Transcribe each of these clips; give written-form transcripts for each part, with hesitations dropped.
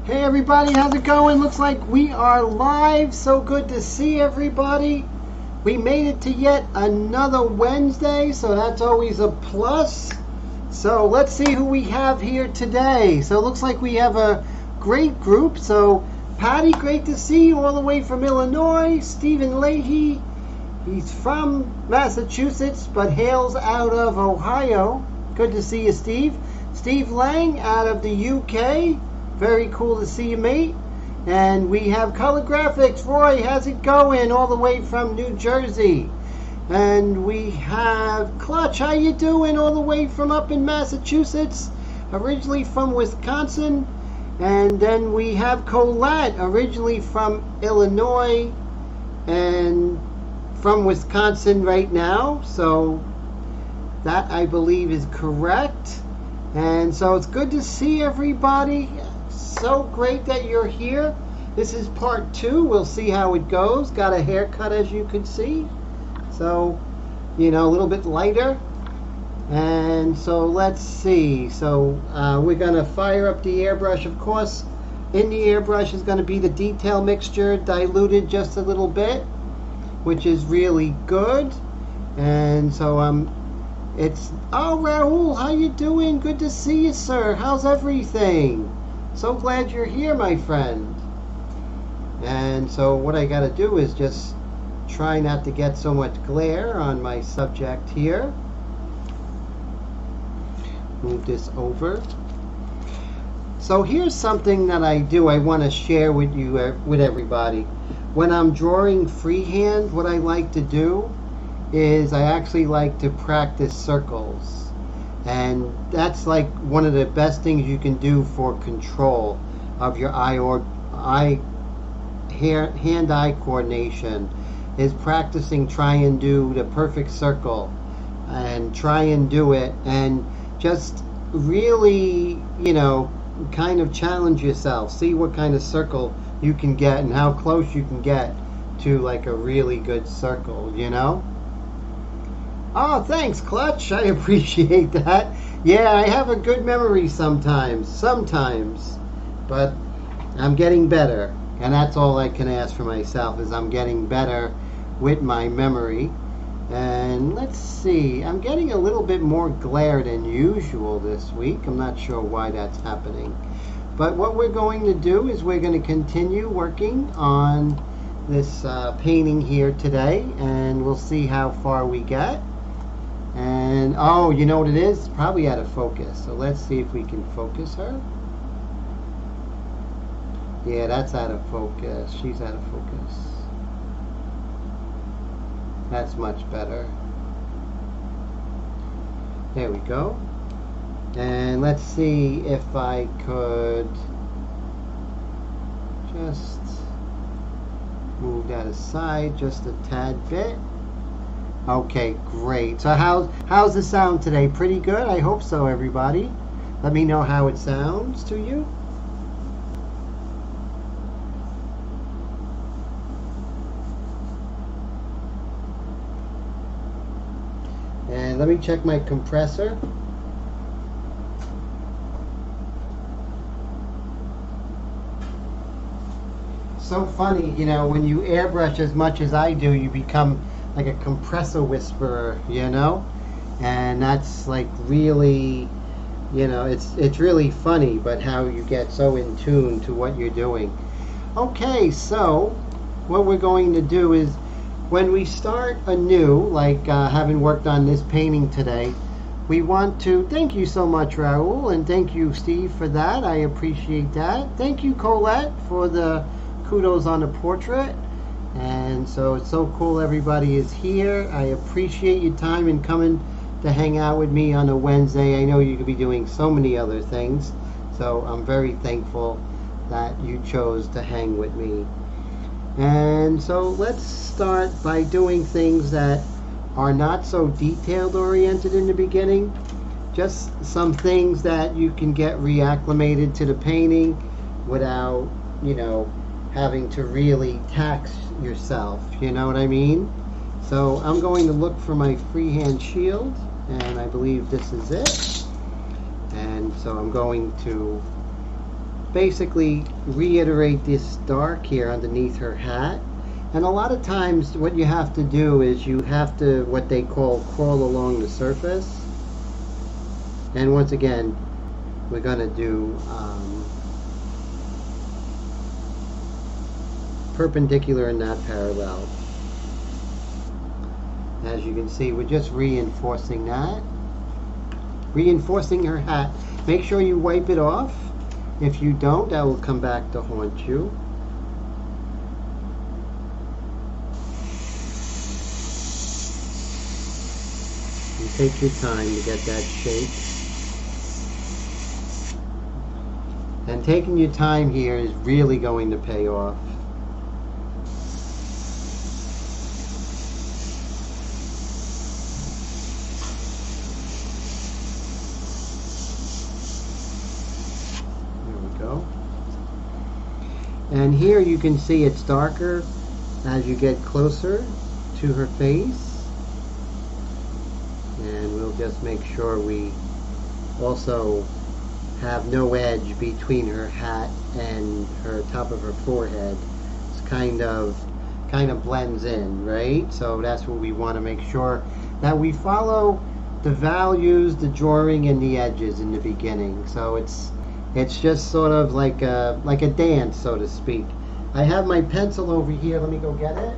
Hey everybody, how's it going? Looks like we are live. So good to see everybody. We made it to yet another Wednesday, so that's always a plus. So let's see who we have here today. So it looks like we have a great group. So Patty, great to see you all the way from Illinois. Stephen Leahy, he's from Massachusetts but hails out of Ohio. Good to see you, Steve. Steve Lang out of the UK. Very cool to see you, mate. And we have Color Graphics. Roy, how's it going? All the way from New Jersey. And we have Clutch. How you doing? All the way from up in Massachusetts. Originally from Wisconsin. And then we have Colette. Originally from Illinois. And from Wisconsin right now. So that, I believe, is correct. And so it's good to see everybody. So great that you're here. This is part 2. We'll see how it goes. Got a haircut, as you can see. So, you know, a little bit lighter. And so let's see. So we're going to fire up the airbrush. Of course, in the airbrush is going to be the detail mixture diluted just a little bit, which is really good. And so it's, oh, Raul, how you doing? Good to see you, sir. How's everything? So glad you're here, my friend. And so what I got to do is just try not to get so much glare on my subject here. Move this over. So here's something that I do. I want to share with you, with everybody. When I'm drawing freehand, what I like to do is I actually like to practice circles. And that's like one of the best things you can do for control of your hand-eye coordination is practicing, try and do the perfect circle and try and do it and just really, you know, kind of challenge yourself. See what kind of circle you can get and how close you can get to like a really good circle, you know? Oh, thanks, Clutch. I appreciate that. Yeah, I have a good memory sometimes. But I'm getting better. And that's all I can ask for myself, is I'm getting better with my memory. And let's see. I'm getting a little bit more glare than usual this week. I'm not sure why that's happening. But what we're going to do is we're going to continue working on this painting here today. And we'll see how far we get. And, oh, you know what it is? It's probably out of focus. So let's see if we can focus her. Yeah, that's out of focus. She's out of focus. That's much better. There we go. And let's see if I could just move that aside just a tad bit. Okay, great. So how's the sound today? Pretty good? I hope so, everybody. Let me know how it sounds to you. And let me check my compressor. So funny, you know, when you airbrush as much as I do, you become like a compressor whisperer, you know? And that's like really, you know, it's really funny, but how you get so in tune to what you're doing. Okay, so what we're going to do is when we start anew, like having worked on this painting today, we want to, thank you so much, Raul, and thank you, Steve, for that. I appreciate that. Thank you, Colette, for the kudos on the portrait. And so it's so cool everybody is here. I appreciate your time and coming to hang out with me on a Wednesday. I know you could be doing so many other things. So I'm very thankful that you chose to hang with me. And so let's start by doing things that are not so detailed oriented in the beginning. Just some things that you can get reacclimated to the painting without, you know, having to really tax yourself, you know what I mean? So I'm going to look for my freehand shield, and I believe this is it. And so I'm going to basically reiterate this dark here underneath her hat. And a lot of times what you have to do is you have to, what they call, crawl along the surface. And once again, we're going to do perpendicular and not parallel. As you can see, we're just reinforcing that. Reinforcing her hat. Make sure you wipe it off. If you don't, that will come back to haunt you. You take your time to get that shape. And taking your time here is really going to pay off. And here you can see it's darker as you get closer to her face. And we'll just make sure we also have no edge between her hat and her top of her forehead. It's kind of blends in, right? So that's what we want to make sure that we follow the values, the drawing, and the edges in the beginning. So it's just sort of like a dance, so to speak. I have my pencil over here. Let me go get it.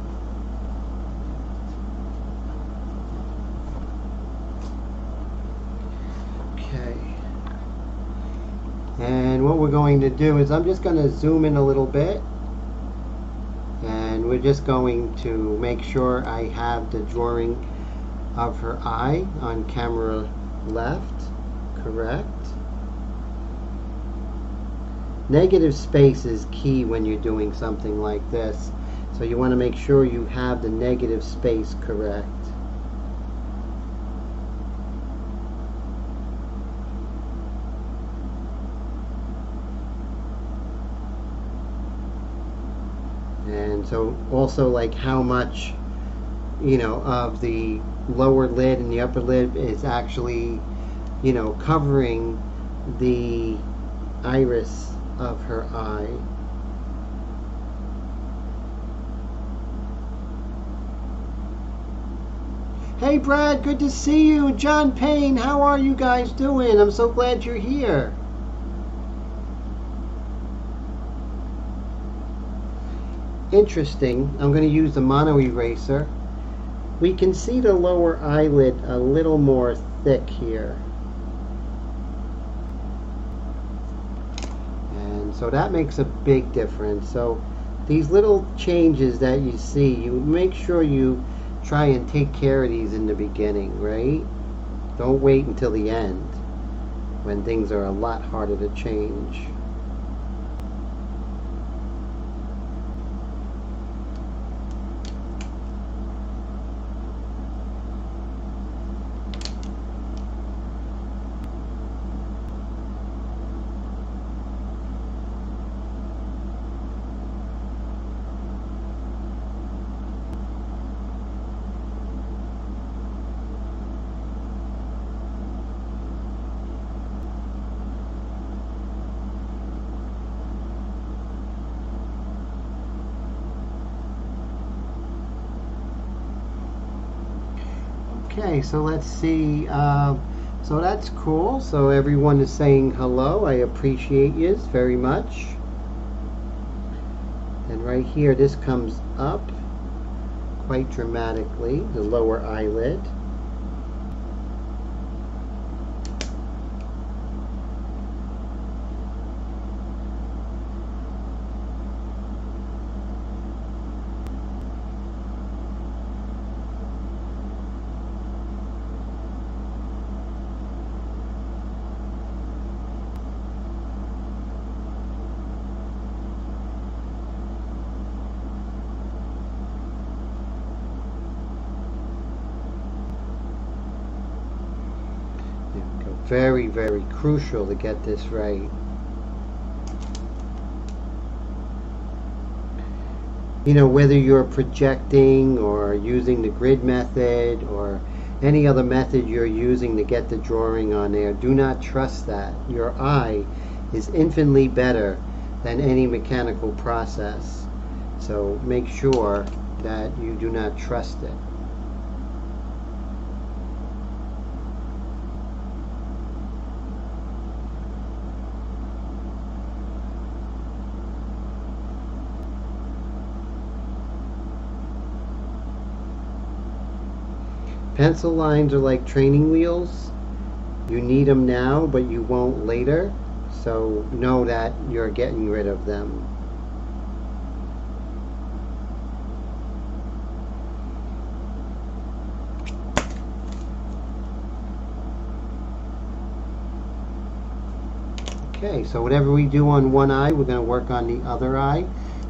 Okay. And what we're going to do is I'm just going to zoom in a little bit. And we're just going to make sure I have the drawing of her eye on camera left. Correct. Negative space is key when you're doing something like this. So you want to make sure you have the negative space correct. And so also like how much, you know, of the lower lid and the upper lid is actually, you know, covering the iris of her eye. Hey Brad, good to see you. John Payne, how are you guys doing? I'm so glad you're here. Interesting. I'm going to use the mono eraser. We can see the lower eyelid a little more thick here. So that makes a big difference. So these little changes that you see, you make sure you try and take care of these in the beginning, right? Don't wait until the end when things are a lot harder to change. Okay, so let's see. So that's cool. So everyone is saying hello. I appreciate you very much. And right here, this comes up quite dramatically, the lower eyelid. Very, very crucial to get this right. You know, whether you're projecting or using the grid method or any other method you're using to get the drawing on there, do not trust that. Your eye is infinitely better than any mechanical process. So make sure that you do not trust it. Pencil lines are like training wheels. You need them now, but you won't later. So know that you're getting rid of them. Okay, so whatever we do on one eye, we're going to work on the other eye.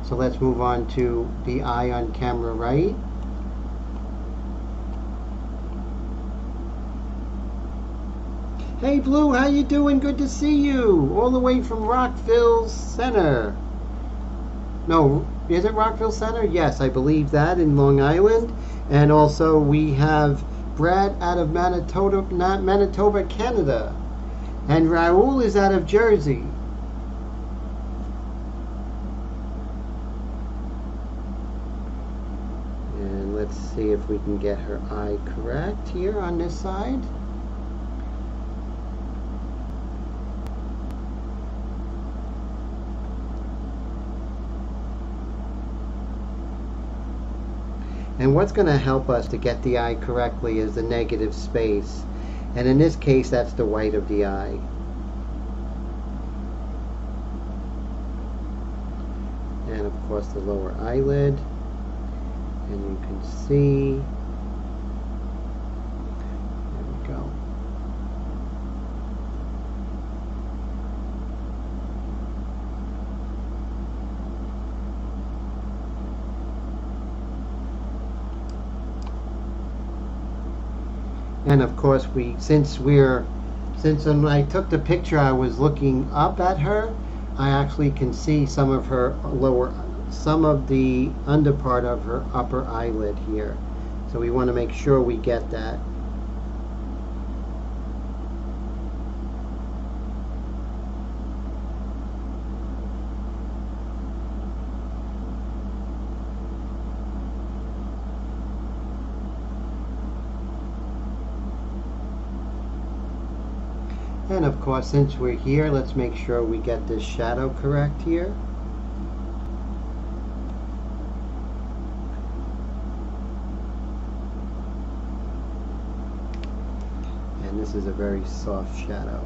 So let's move on to the eye on camera right. Hey Blue, how you doing? Good to see you. All the way from Rockville Center. No, is it Rockville Center? Yes, I believe that, in Long Island. And also we have Brad out of Manitoba, Canada. And Raoul is out of Jersey. And let's see if we can get her eye correct here on this side. And what's going to help us to get the eye correctly is the negative space. And in this case, that's the white of the eye. And of course the lower eyelid. And you can see, there we go. And of course, since when I took the picture, I was looking up at her, I actually can see some of the under part of her upper eyelid here. So we want to make sure we get that. And of course, since we're here, let's make sure we get this shadow correct here. And this is a very soft shadow.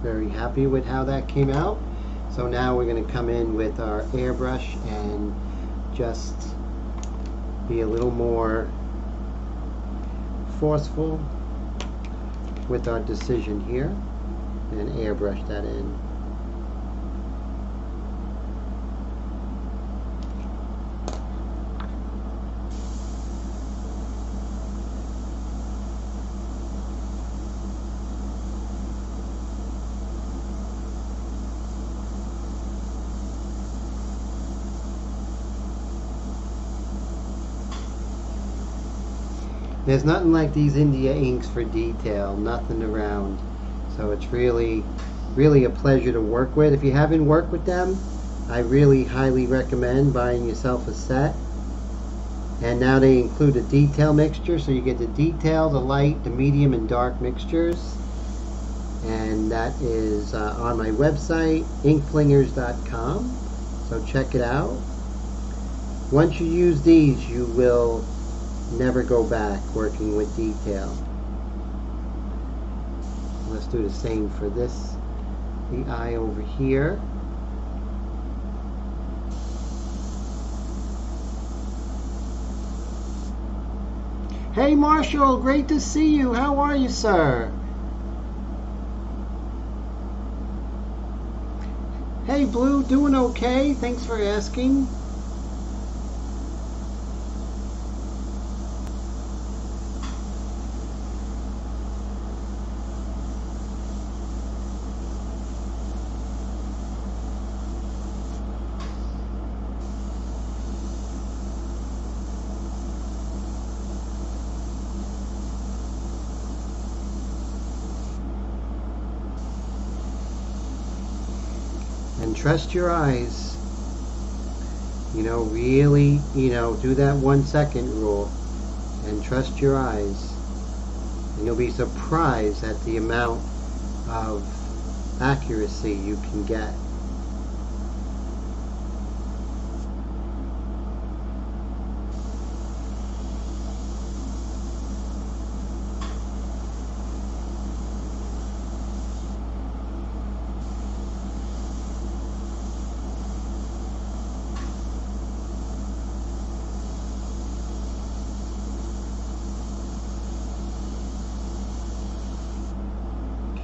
Very happy with how that came out. So now we're going to come in with our airbrush and just be a little more forceful with our decision here and airbrush that in. There's nothing like these India inks for detail, nothing around. So it's really, really a pleasure to work with. If you haven't worked with them, I really highly recommend buying yourself a set. And now they include a detail mixture, so you get the detail, the light, the medium, and dark mixtures. And that is on my website, inkflingers.com. So check it out. Once you use these, you will never go back working with detail. Let's do the same for the eye over here. Hey Marshall, great to see you. How are you, sir? Hey Blue, doing okay? Thanks for asking. And trust your eyes. You know, really, you know, do that 1 second rule and trust your eyes. And you'll be surprised at the amount of accuracy you can get.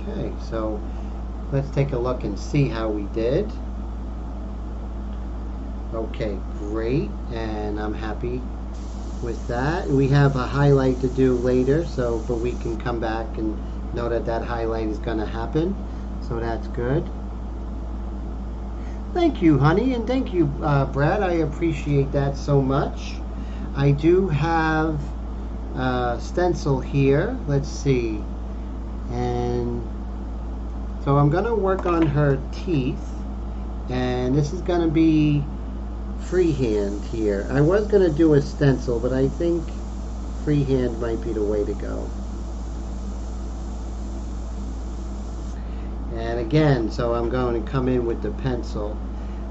Okay, so let's take a look and see how we did. Okay, great, and I'm happy with that. We have a highlight to do later, so but we can come back and know that that highlight is going to happen, so that's good. Thank you, honey, and thank you, Brad. I appreciate that so much. I do have a stencil here. Let's see. And so I'm going to work on her teeth, and this is going to be freehand here. I was going to do a stencil, but I think freehand might be the way to go. And again, so I'm going to come in with the pencil.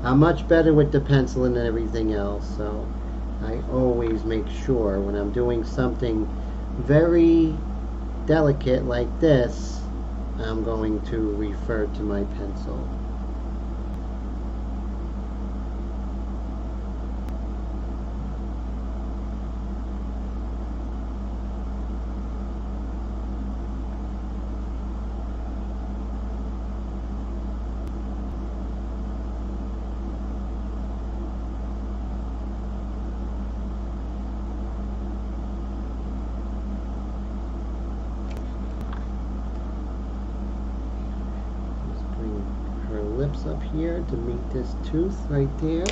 I'm much better with the pencil than everything else, so I always make sure when I'm doing something very delicate like this, I'm going to refer to my pencil. Lips up here to meet this tooth right there.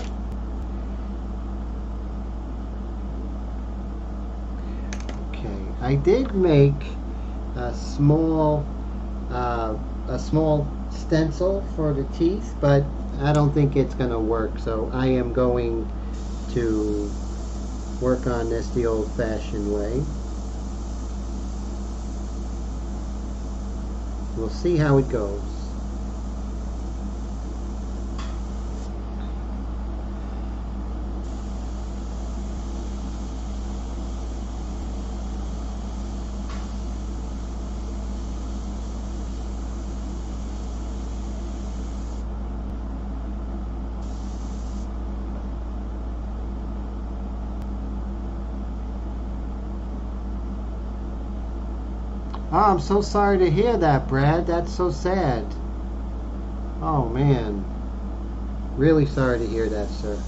Okay, I did make a small stencil for the teeth, but I don't think it's going to work, so I am going to work on this the old-fashioned way. We'll see how it goes. Oh, I'm so sorry to hear that, Brad. That's so sad. Oh, man. Really sorry to hear that, sir.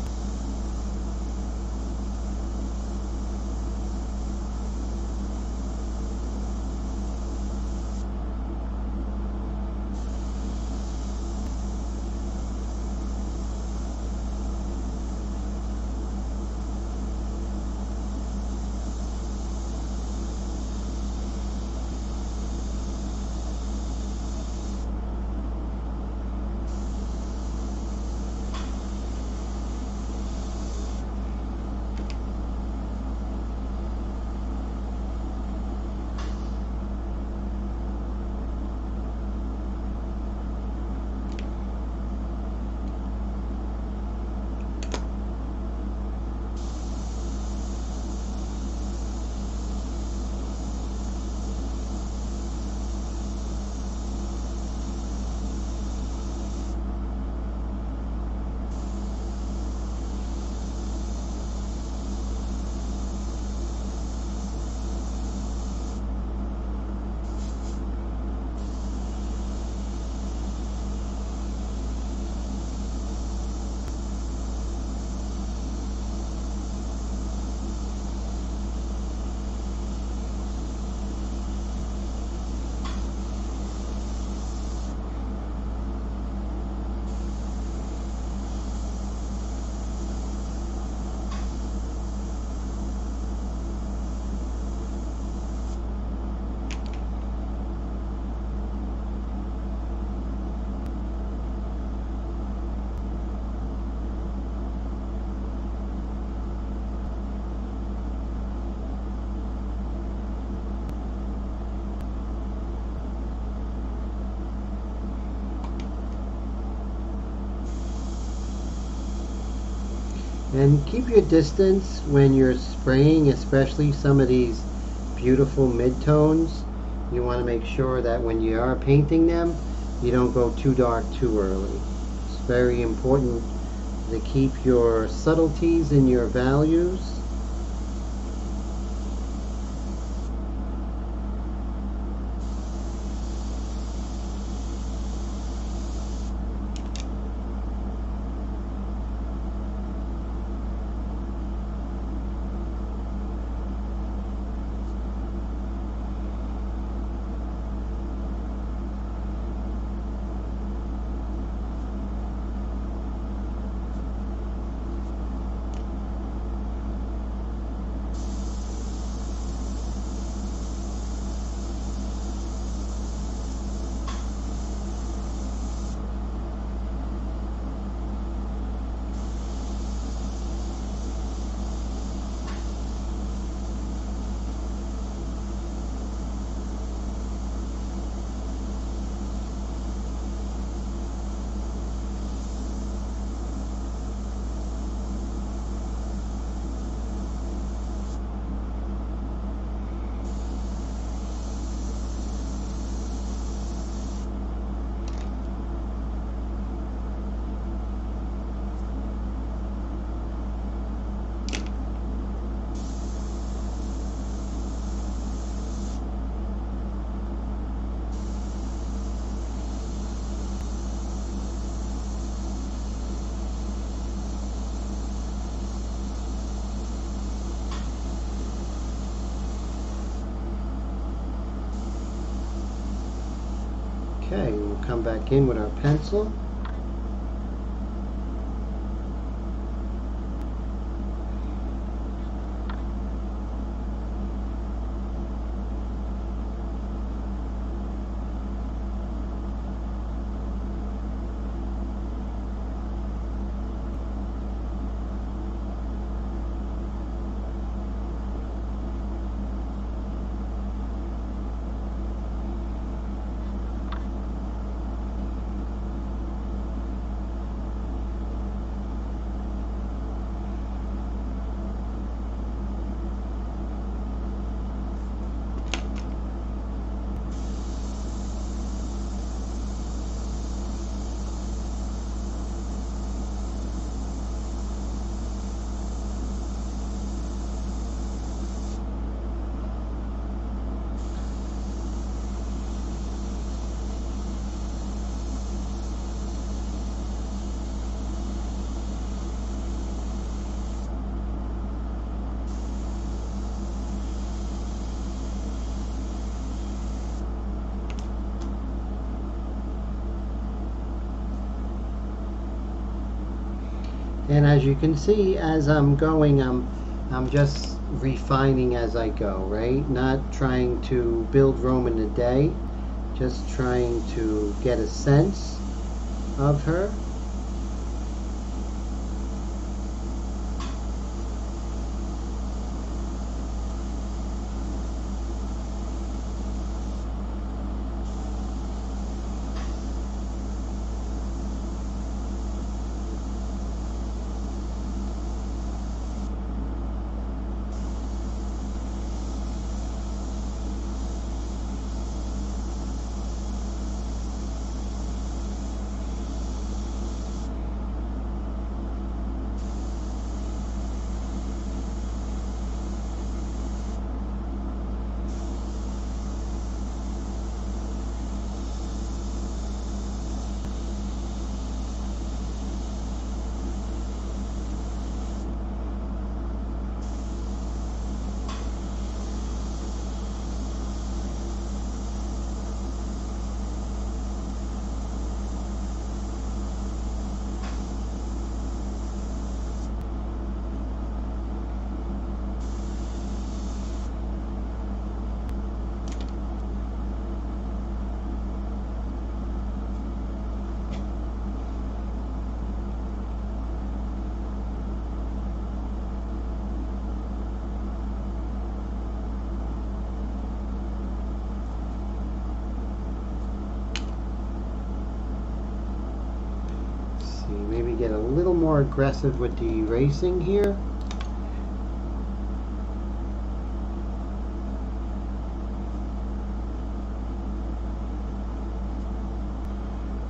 And keep your distance when you're spraying, especially some of these beautiful midtones. You want to make sure that when you are painting them, you don't go too dark too early. It's very important to keep your subtleties in your values. Okay, we'll come back in with our pencil. And as you can see, as I'm going, I'm just refining as I go, right? Not trying to build Rome in a day, just trying to get a sense of her. see, maybe get a little more aggressive with the erasing here.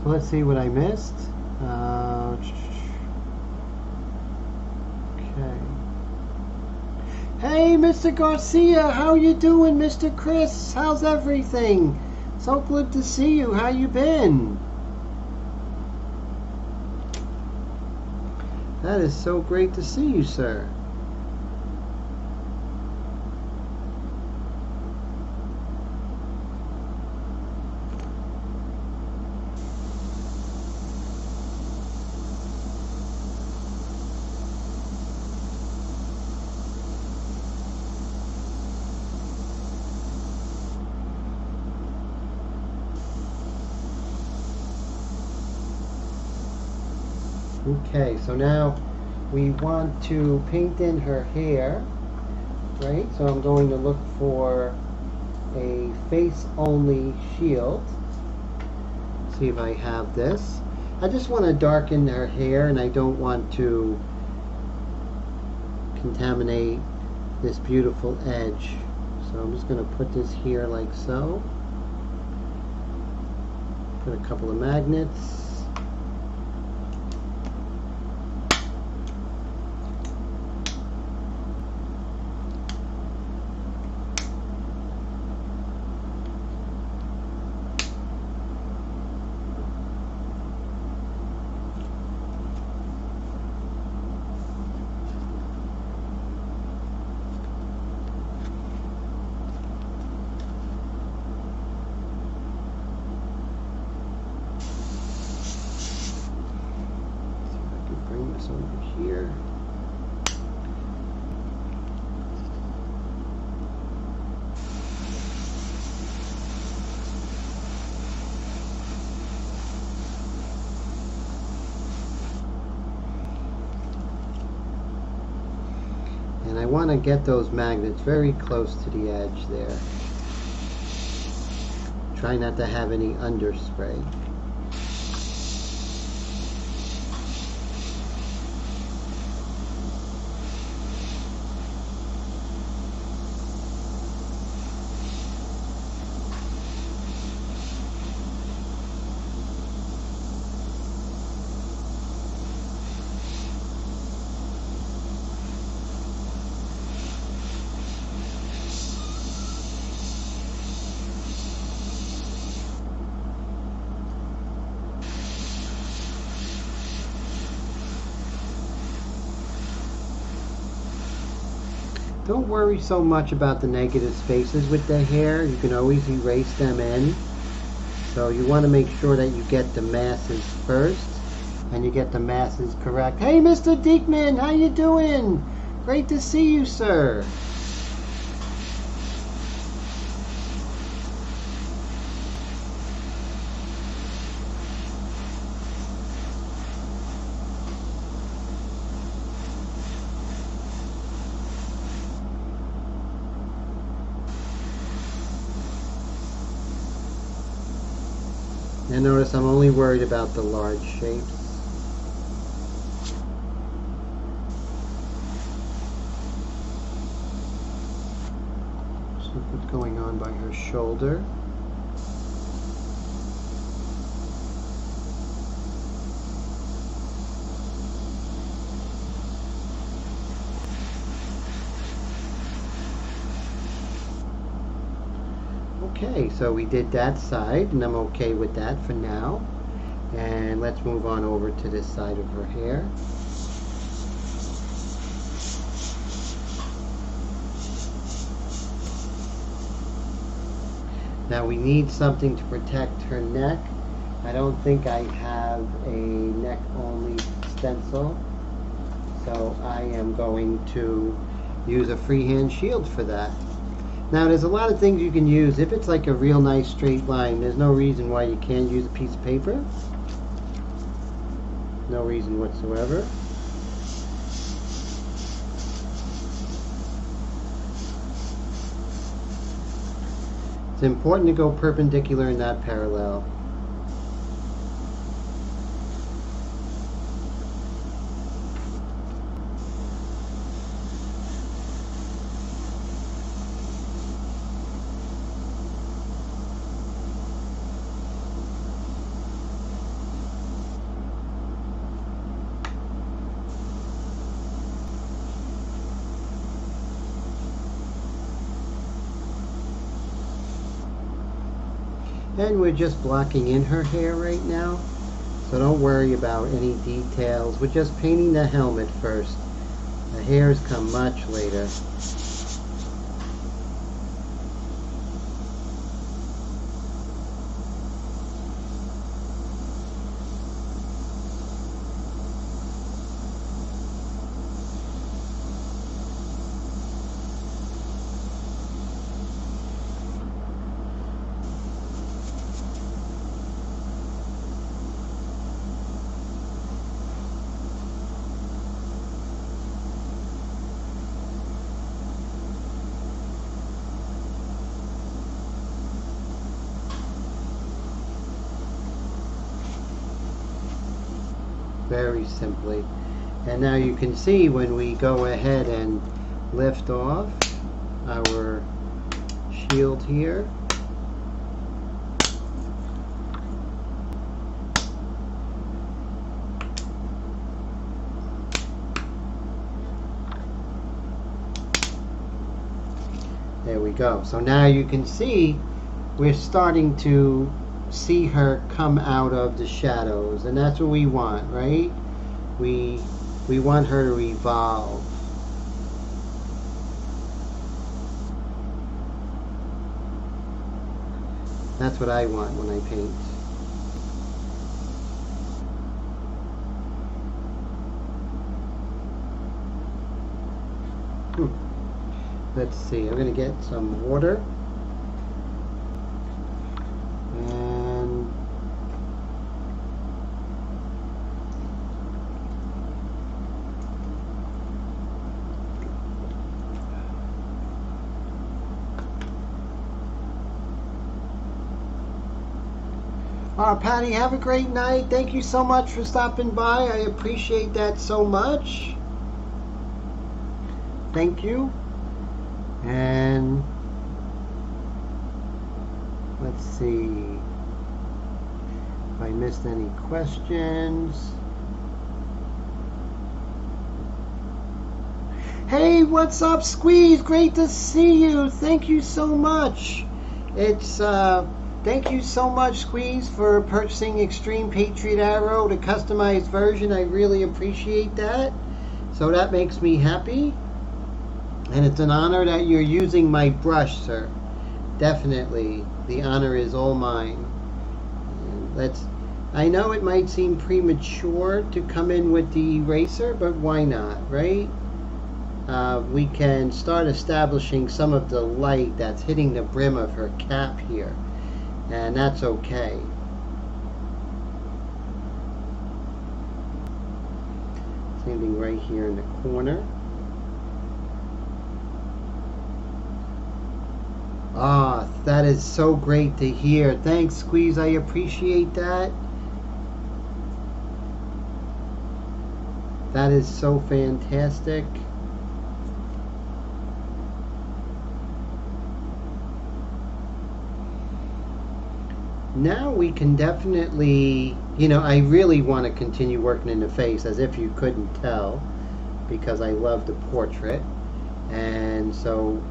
So let's see what I missed. Okay. Hey, Mr. Garcia, how you doing, Mr. Chris? How's everything? So good to see you. How you been? That is so great to see you, sir. Okay, so now we want to paint in her hair, right? So I'm going to look for a face-only shield. See if I have this. I just want to darken her hair, and I don't want to contaminate this beautiful edge. So I'm just going to put this here like so. Put a couple of magnets. Over here. And I want to get those magnets very close to the edge there. Try not to have any underspray. Don't worry so much about the negative spaces with the hair. You can always erase them in. So you want to make sure that you get the masses first, and you get the masses correct. Hey, Mr. Diekman, how you doing? Great to see you, sir. And notice I'm only worried about the large shapes. See what's going on by her shoulder. Okay, so we did that side, and I'm okay with that for now. And let's move on over to this side of her hair. Now we need something to protect her neck. I don't think I have a neck-only stencil, so I am going to use a freehand shield for that. Now there's a lot of things you can use. If it's like a real nice straight line, there's no reason why you can't use a piece of paper. No reason whatsoever. It's important to go perpendicular and not parallel. And we're just blocking in her hair right now. So don't worry about any details. We're just painting the helmet first. The hairs come much later. Very simply. And now you can see when we go ahead and lift off our shield here, there we go. So now you can see we're starting to see her come out of the shadows, and that's what we want, right? We want her to evolve. That's what I want when I paint. Let's see, I'm going to get some water. Patty, have a great night. Thank you so much for stopping by. I appreciate that so much. Thank you. And let's see if I missed any questions. Hey, what's up, Squeeze? Great to see you. Thank you so much. Thank you so much, Squeeze, for purchasing Extreme Patriot Arrow, the customized version. I really appreciate that. So that makes me happy. And it's an honor that you're using my brush, sir. Definitely. The honor is all mine. And I know it might seem premature to come in with the eraser, but why not, right? We can start establishing some of the light that's hitting the brim of her cap here. And that's okay. Same thing right here in the corner. Ah, that is so great to hear. Thanks, Squeeze. I appreciate that. That is so fantastic. Now we can definitely, I really want to continue working in the face, as if you couldn't tell, because I love the portrait. And so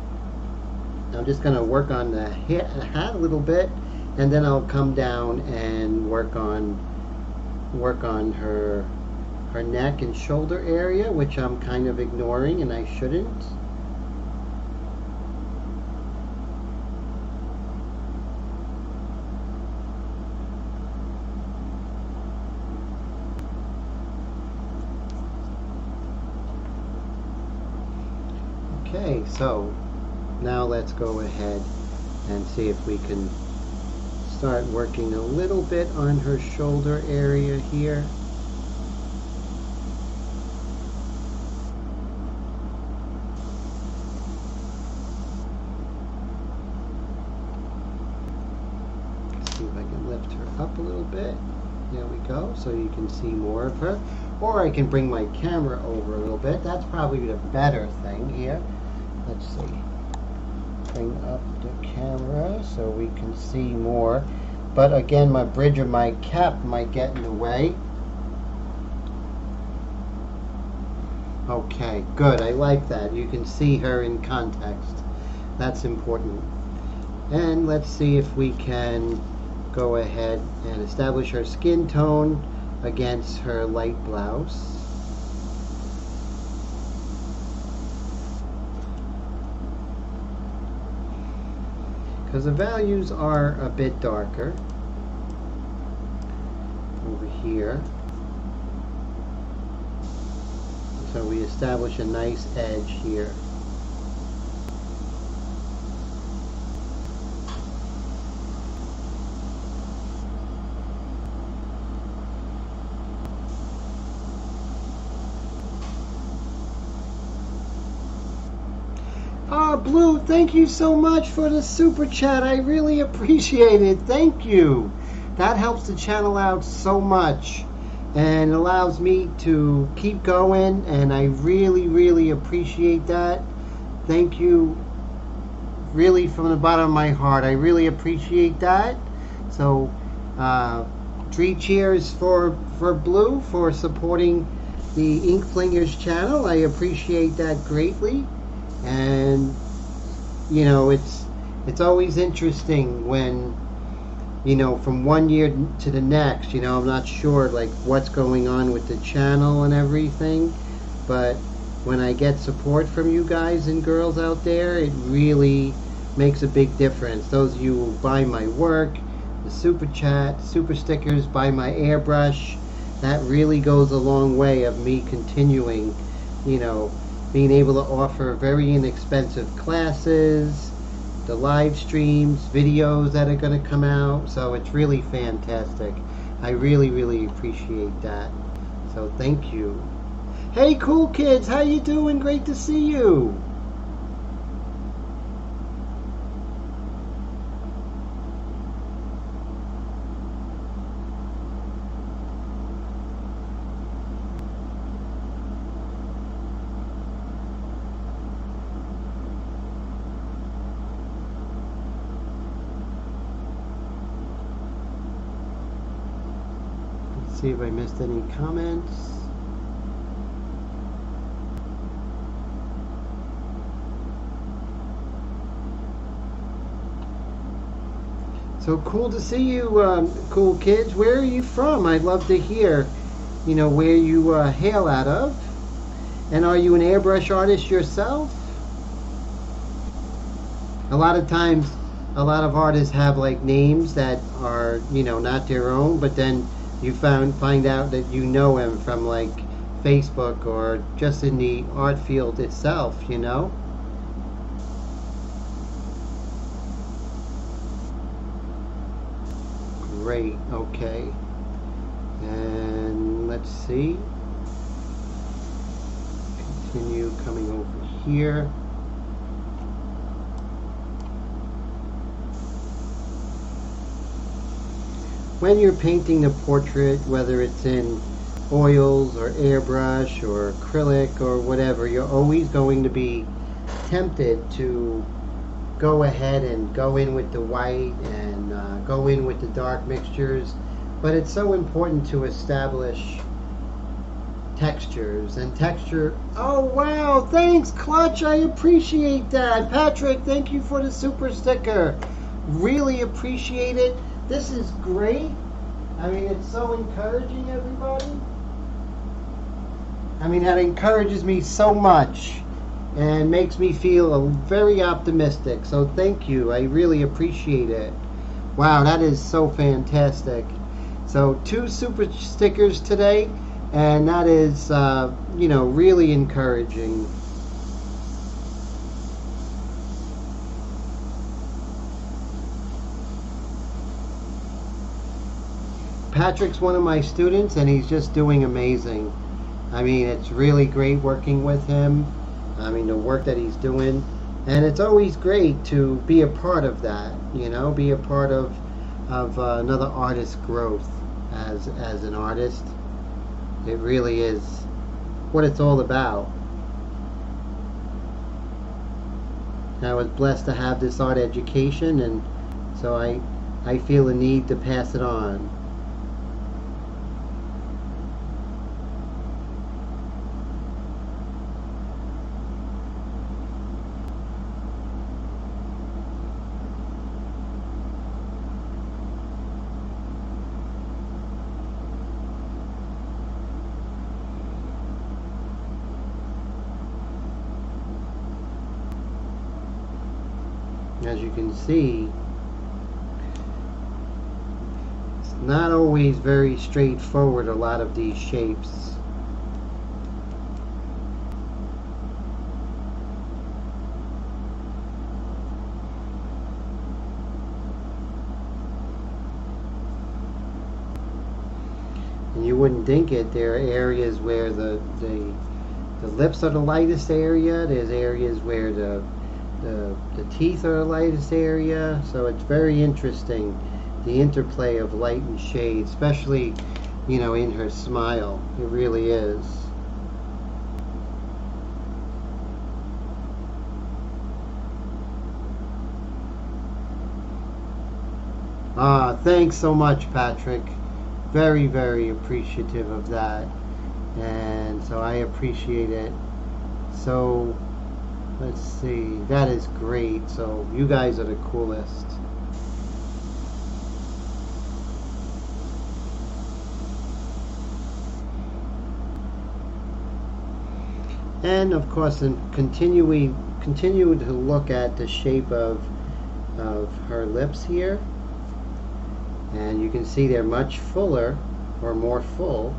I'm just going to work on the hat a little bit, and then I'll come down and work on her neck and shoulder area, which I'm kind of ignoring, and I shouldn't. Okay, so now let's go ahead and see if we can start working a little bit on her shoulder area here. Let's see if I can lift her up a little bit. There we go, so you can see more of her. Or I can bring my camera over a little bit. That's probably the better thing here. Let's see. Bring up the camera so we can see more. But again, my bridge of my cap might get in the way. Okay, good. I like that. You can see her in context. That's important. And let's see if we can go ahead and establish her skin tone against her light blouse. Because the values are a bit darker over here. So we establish a nice edge here. Blue, thank you so much for the super chat. I really appreciate it. Thank you. That helps the channel out so much and allows me to keep going, and I really appreciate that. Thank you, really, from the bottom of my heart. I really appreciate that. So 3 cheers for Blue for supporting the Ink Flingers channel. I appreciate that greatly. And you know, it's always interesting when, you know, from one year to the next, you know, I'm not sure like what's going on with the channel and everything, but when I get support from you guys and girls out there, it really makes a big difference. Those of you who buy my work, the super chat, super stickers, buy my airbrush, that really goes a long way of me continuing, you know, being able to offer very inexpensive classes, the live streams, videos that are going to come out. So it's really fantastic. I really appreciate that. So thank you. Hey, cool kids, how you doing? Great to see you. See if I missed any comments. So cool to see you, cool kids. Where are you from? I'd love to hear, you know, where you hail out of. And are you an airbrush artist yourself? A lot of times, a lot of artists have like names that are, you know, not their own, but then you find out that you know him from like Facebook or just in the art field itself, you know? Great, okay. And let's see. Continue coming over here. When you're painting a portrait, whether it's in oils or airbrush or acrylic or whatever, you're always going to be tempted to go ahead and go in with the white and go in with the dark mixtures. But it's so important to establish textures and texture. Oh wow, thanks Clutch, I appreciate that. Patrick, thank you for the super sticker. Really appreciate it. This is great. I mean, it's so encouraging, everybody. I mean, that encourages me so much and makes me feel very optimistic. So thank you. I really appreciate it. Wow, that is so fantastic. So 2 super stickers today, and that is, you know, really encouraging. Patrick's one of my students and he's just doing amazing. I mean, it's really great working with him. I mean, the work that he's doing, and it's always great to be a part of that, you know, be a part of another artist's growth as an artist. It really is what it's all about. I was blessed to have this art education, and so I feel a need to pass it on. as you can see, it's not always very straightforward, a lot of these shapes. And you wouldn't think it. There are areas where the lips are the lightest area. There's areas where the teeth are the lightest area. So it's very interesting, the interplay of light and shade, especially, you know, in her smile. It really is. Thanks so much, Patrick. Very, very appreciative of that. And so I appreciate it. So let's see, that is great. So you guys are the coolest. And of course, continue to look at the shape of her lips here, and you can see they're much fuller, or more full,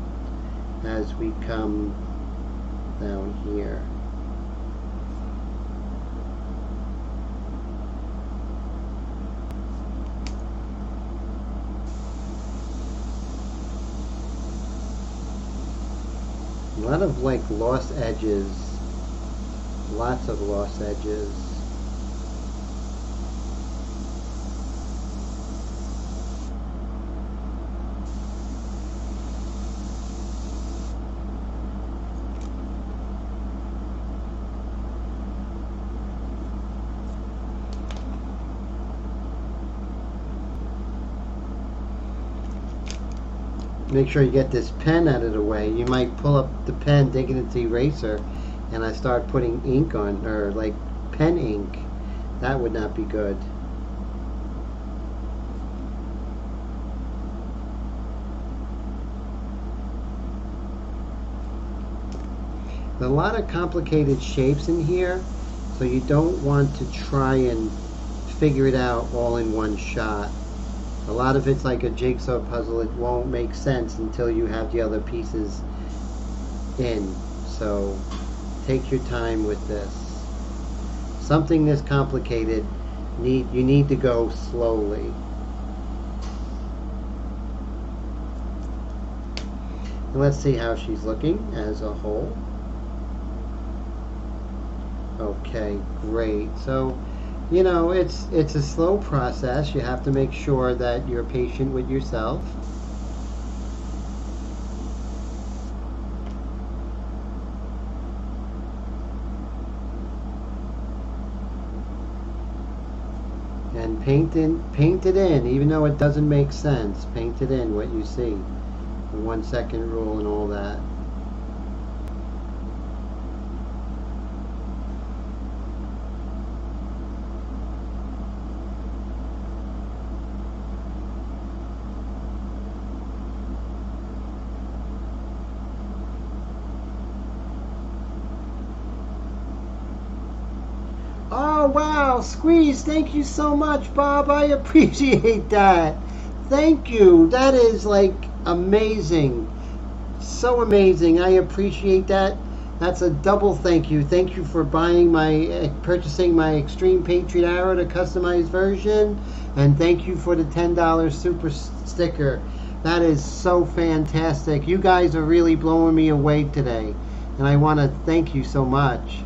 as we come down here. A lot of like lost edges, lots of lost edges. Make sure you get this pen out of the way. You might pull up the pen thinking it's eraser, and I start putting ink on, or like pen ink. That would not be good. There's a lot of complicated shapes in here, so you don't want to try and figure it out all in one shot. A lot of it's like a jigsaw puzzle. It won't make sense until you have the other pieces in. So take your time with this. Something this complicated, you need to go slowly. And let's see how she's looking as a whole. Okay, great. So, you know, it's a slow process. You have to make sure that you're patient with yourself. And paint it in, even though it doesn't make sense. Paint it in what you see. The 1 second rule and all that. Oh wow, Squeeze, thank you so much, Bob. I appreciate that. Thank you. That is like amazing. So amazing. I appreciate that. That's a double thank you. Thank you for purchasing my Extreme Patriot Arrow, the customized version, and thank you for the $10 super sticker. That is so fantastic. You guys are really blowing me away today, and I want to thank you so much.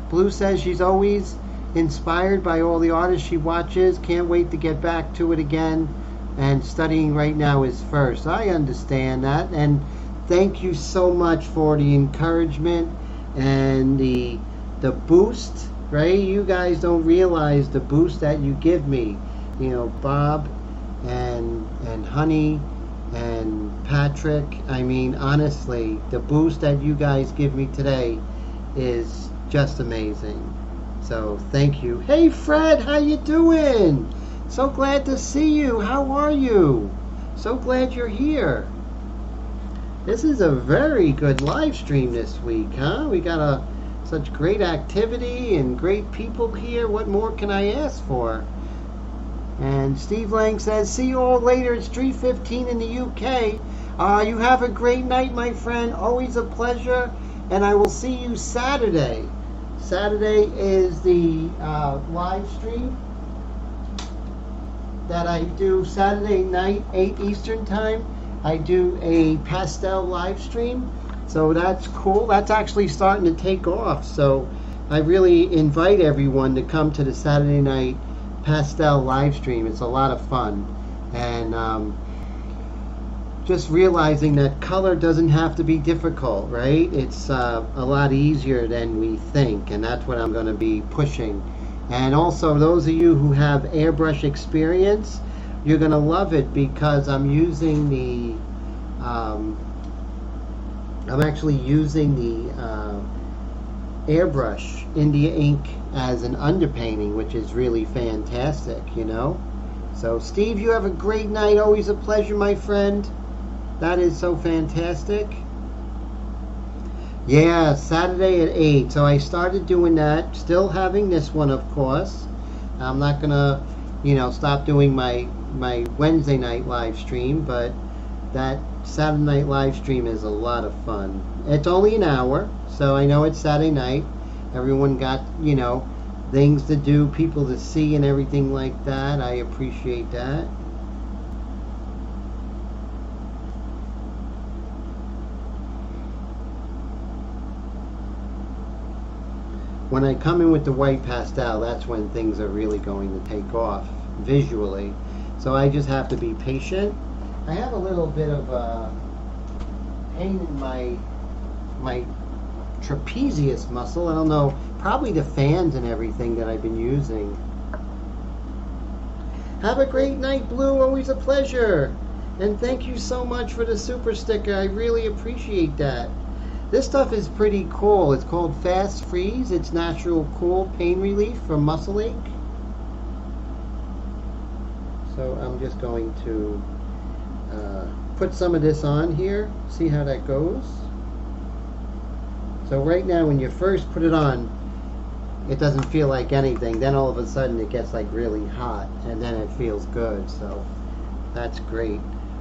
Blue says she's always inspired by all the artists she watches. Can't wait to get back to it again, and studying right now is first. I understand that, and thank you so much for the encouragement and the boost, right? You guys don't realize the boost that you give me. You know, Bob and Honey and Patrick. I mean, honestly, the boost that you guys give me today is just amazing. So thank you. Hey Fred, how you doing? So glad to see you. How are you? So glad you're here. This is a very good live stream this week, huh? We got Such great activity and great people here. What more can I ask for? And Steve Lang says, see you all later. It's 3:15 in the UK. You have a great night, my friend. Always a pleasure. And I will see you Saturday. Saturday is the live stream that I do Saturday night, 8 Eastern time. I do a pastel live stream. So that's cool. That's actually starting to take off. So I really invite everyone to come to the Saturday night pastel live stream. It's a lot of fun. And just realizing that color doesn't have to be difficult, right? It's a lot easier than we think, and that's what I'm going to be pushing. And also, those of you who have airbrush experience, you're going to love it because I'm using the I'm actually using the Airbrush India ink as an underpainting, which is really fantastic, you know. So Steve, you have a great night. Always a pleasure, my friend. That is so fantastic. Yeah, Saturday at 8. So I started doing that. Still having this one, of course. I'm not gonna, stop doing my Wednesday night live stream, but that Saturday night live stream is a lot of fun. It's only an hour, so I know it's Saturday night. Everyone got, things to do, people to see, and everything like that. I appreciate that. When I come in with the white pastel, that's when things are really going to take off visually. So I just have to be patient. I have a little bit of pain in my trapezius muscle. I don't know, probably the fans and everything that I've been using. Have a great night, Blue. Always a pleasure. And thank you so much for the super sticker. I really appreciate that. This stuff is pretty cool. It's called Fast Freeze. It's natural cool pain relief from muscle ache. So I'm just going to put some of this on here. See how that goes. So right now when you first put it on, it doesn't feel like anything. Then all of a sudden it gets like really hot and then it feels good. So that's great.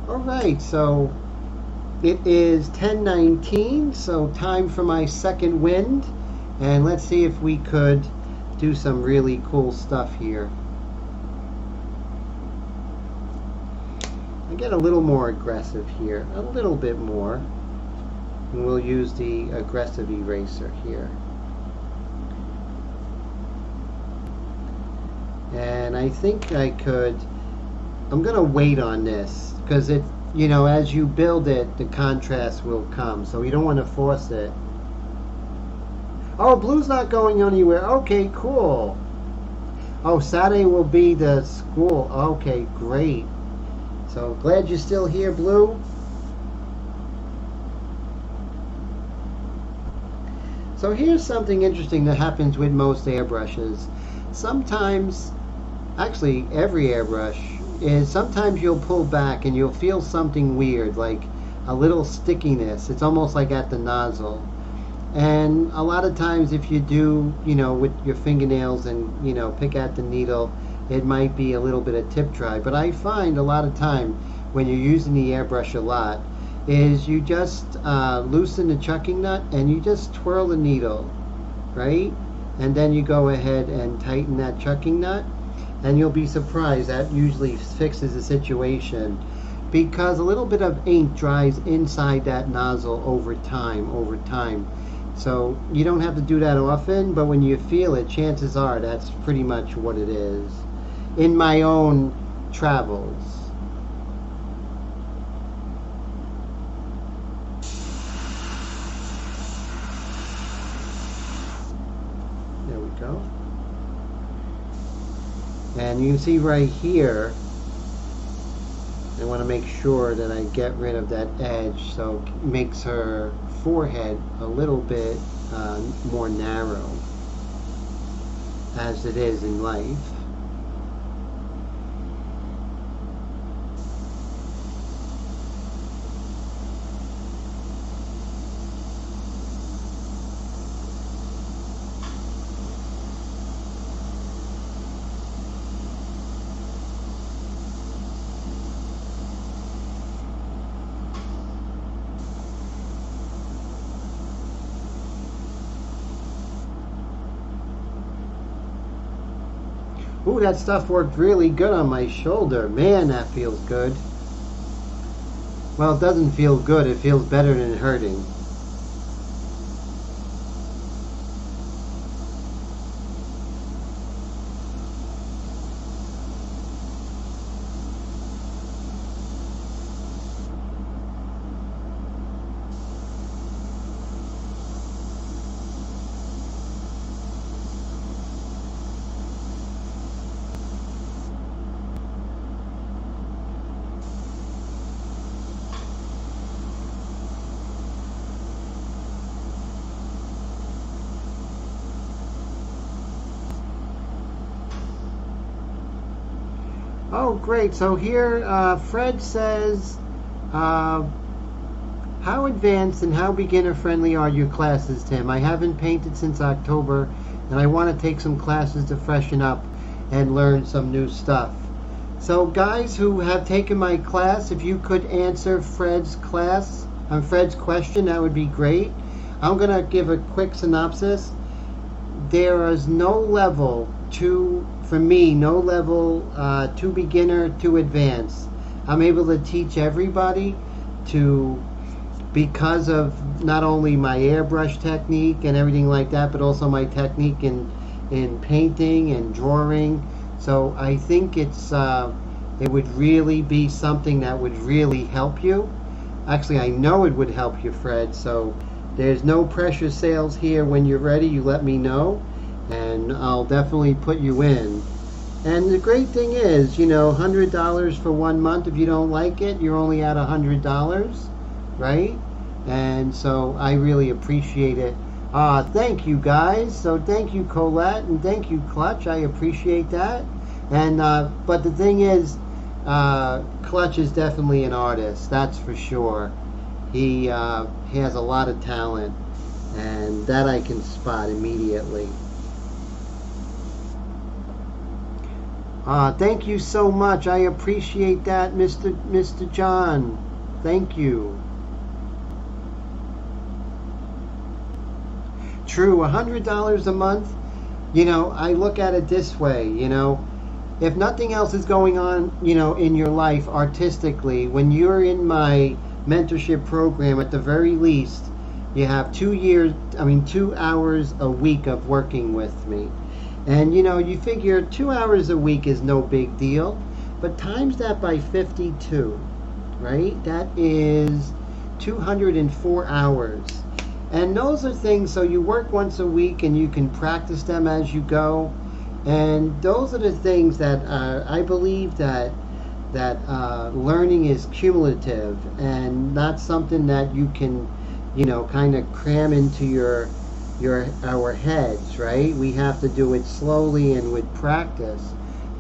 Alright, so it is 10:19, so time for my second wind, and let's see if we could do some really cool stuff here. I get a little more aggressive here, a little bit more, and we'll use the aggressive eraser here. And I think I could, I'm gonna wait on this because it, as you build it, the contrast will come. So you don't want to force it. Oh, Blue's not going anywhere. Okay, cool. Oh, Saturday will be the school. Okay, great. So glad you're still here, Blue. So here's something interesting that happens with most airbrushes. Sometimes, actually every airbrush, is sometimes you'll pull back and you'll feel something weird, like a little stickiness. It's almost like at the nozzle. And a lot of times if you do, with your fingernails and, pick at the needle, it might be a little bit of tip dry. But I find a lot of time when you're using the airbrush a lot is you just loosen the chucking nut and you just twirl the needle, right? And then you go ahead and tighten that chucking nut. And you'll be surprised, that usually fixes the situation because a little bit of ink dries inside that nozzle over time. So you don't have to do that often, but when you feel it, chances are that's pretty much what it is. In my own travels. There we go. And you can see right here, I want to make sure that I get rid of that edge so it makes her forehead a little bit more narrow as it is in life. Ooh, that stuff worked really good on my shoulder. Man, that feels good. Well, it doesn't feel good. It feels better than hurting. Oh, great. So here, Fred says, uh, how advanced and how beginner friendly are your classes, Tim? I haven't painted since October, and I want to take some classes to freshen up and learn some new stuff. So, guys who have taken my class, if you could answer Fred's question, that would be great. I'm going to give a quick synopsis. There is no level for me, no level too beginner, too advanced. I'm able to teach everybody because of not only my airbrush technique and everything like that, but also my technique in painting and drawing. So I think it would really be something that would really help you. Actually, I know it would help you, Fred. So there's no pressure sales here. When you're ready, you let me know, and I'll definitely put you in. And the great thing is, $100 for 1 month. If you don't like it, you're only at $100, right? And so I really appreciate it. Thank you, guys. So thank you, Colette, and thank you, Clutch. I appreciate that. And but the thing is, Clutch is definitely an artist. That's for sure. He has a lot of talent, and that I can spot immediately. Thank you so much. I appreciate that, Mr. John. Thank you. True, $100 a month. I look at it this way. If nothing else is going on, in your life artistically, when you're in my mentorship program, at the very least, you have 2 hours a week of working with me. And you figure 2 hours a week is no big deal, but times that by 52, right? That is 204 hours. And those are things, so you work once a week and you can practice them as you go. And those are the things that I believe that learning is cumulative and not something that you can, kind of cram into our heads, right? We have to do it slowly and with practice.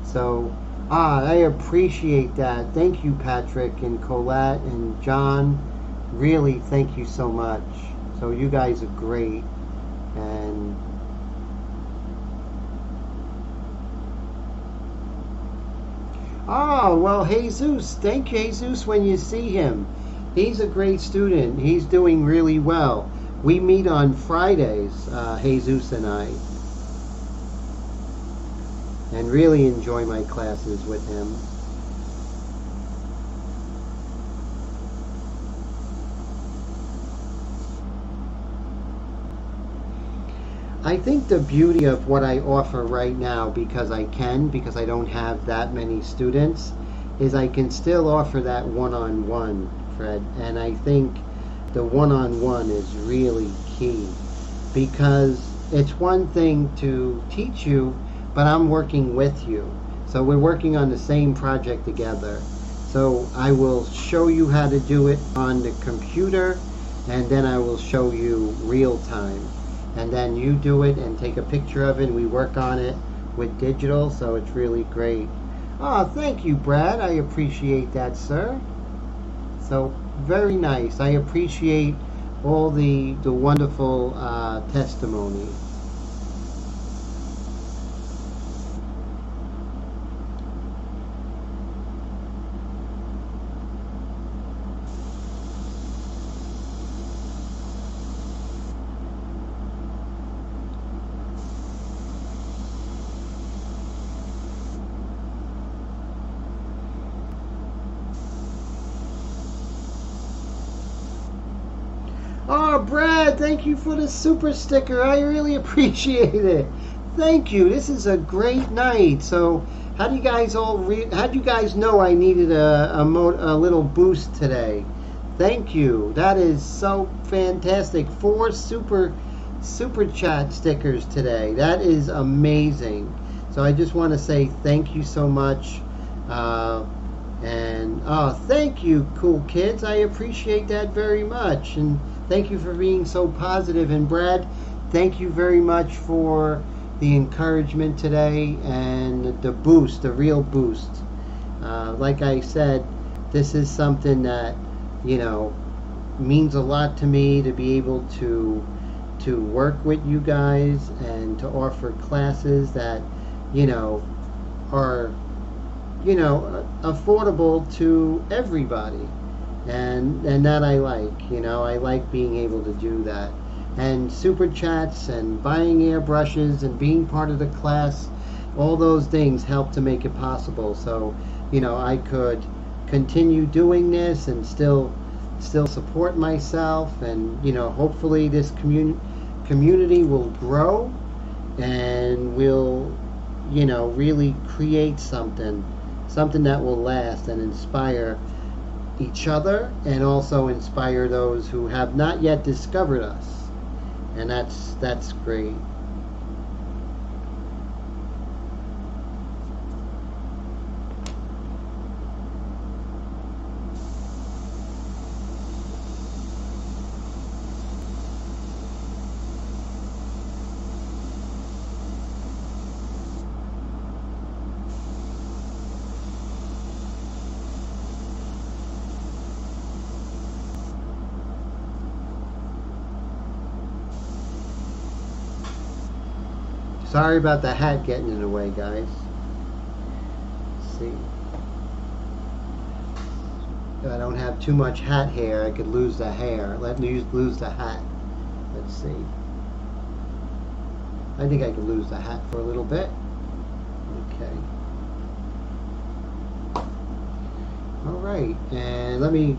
So I appreciate that. Thank you, Patrick and Colette and John. Really, thank you so much. So you guys are great. And well, Jesus, thank you, Jesus, when you see him. He's a great student. He's doing really well. We meet on Fridays, Jesus and I, and really enjoy my classes with him. I think the beauty of what I offer right now, because I don't have that many students, is I can still offer that one-on-one, Fred. And I think the one-on-one is really key, because it's one thing to teach you, but I'm working with you. So we're working on the same project together. So I will show you how to do it on the computer, and then I will show you real time. And then you do it and take a picture of it, and we work on it with digital, so it's really great. Thank you, Brad. I appreciate that, sir. So very nice. I appreciate all the wonderful testimony. Oh, Brad, thank you for the super sticker. I really appreciate it. Thank you. This is a great night. So, how do you guys how do you guys know I needed a little boost today? Thank you. That is so fantastic. 4 super chat stickers today. That is amazing. So I just want to say thank you so much. And thank you, cool kids. I appreciate that very much. And thank you for being so positive. And Brad, thank you very much for the encouragement today and the boost, the real boost. Like I said, this is something that, you know, means a lot to me to be able to work with you guys and to offer classes that, you know, are, you know, affordable to everybody. And that I like, you know, I like being able to do that. And super chats and buying airbrushes and being part of the class, all those things help to make it possible. So, you know, I could continue doing this and still support myself, and, you know, hopefully this community will grow and will, you know, really create something that will last and inspire each other, and also inspire those who have not yet discovered us. And that's great. Sorry about the hat getting in the way, guys. Let's see. If I don't have too much hat hair, I could lose the hair. Let me lose the hat. Let's see. I think I could lose the hat for a little bit. Okay. Alright, and let me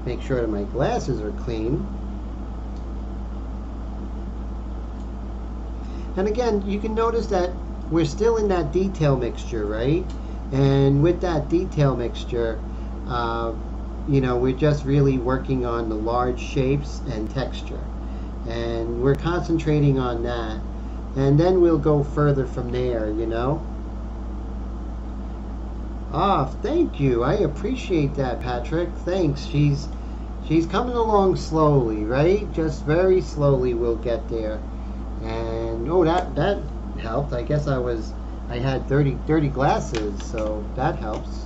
make sure that my glasses are clean. And again, you can notice that we're still in that detail mixture, right? And with that detail mixture, you know, we're just really working on the large shapes and texture. And we're concentrating on that. And then we'll go further from there, you know? Thank you. I appreciate that, Patrick. Thanks. She's coming along slowly, right? Just very slowly we'll get there. And that helped. I guess I had dirty glasses, so that helps.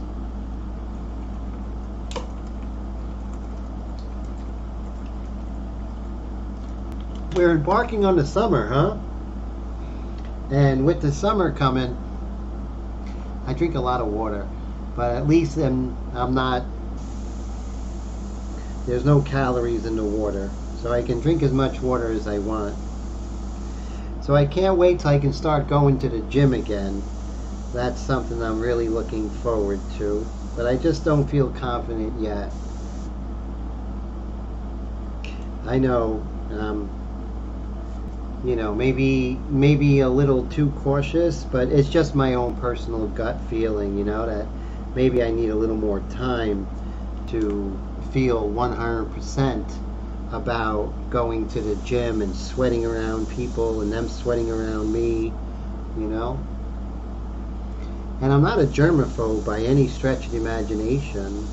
We're embarking on the summer, huh? And with the summer coming, I drink a lot of water, but at least I'm not, there's no calories in the water, so I can drink as much water as I want. So I can't wait till I can start going to the gym again. That's something I'm really looking forward to, but I just don't feel confident yet. I know, you know, maybe a little too cautious, but it's just my own personal gut feeling, you know, that maybe I need a little more time to feel 100% about going to the gym and sweating around people and them sweating around me, you know. And I'm not a germaphobe by any stretch of the imagination.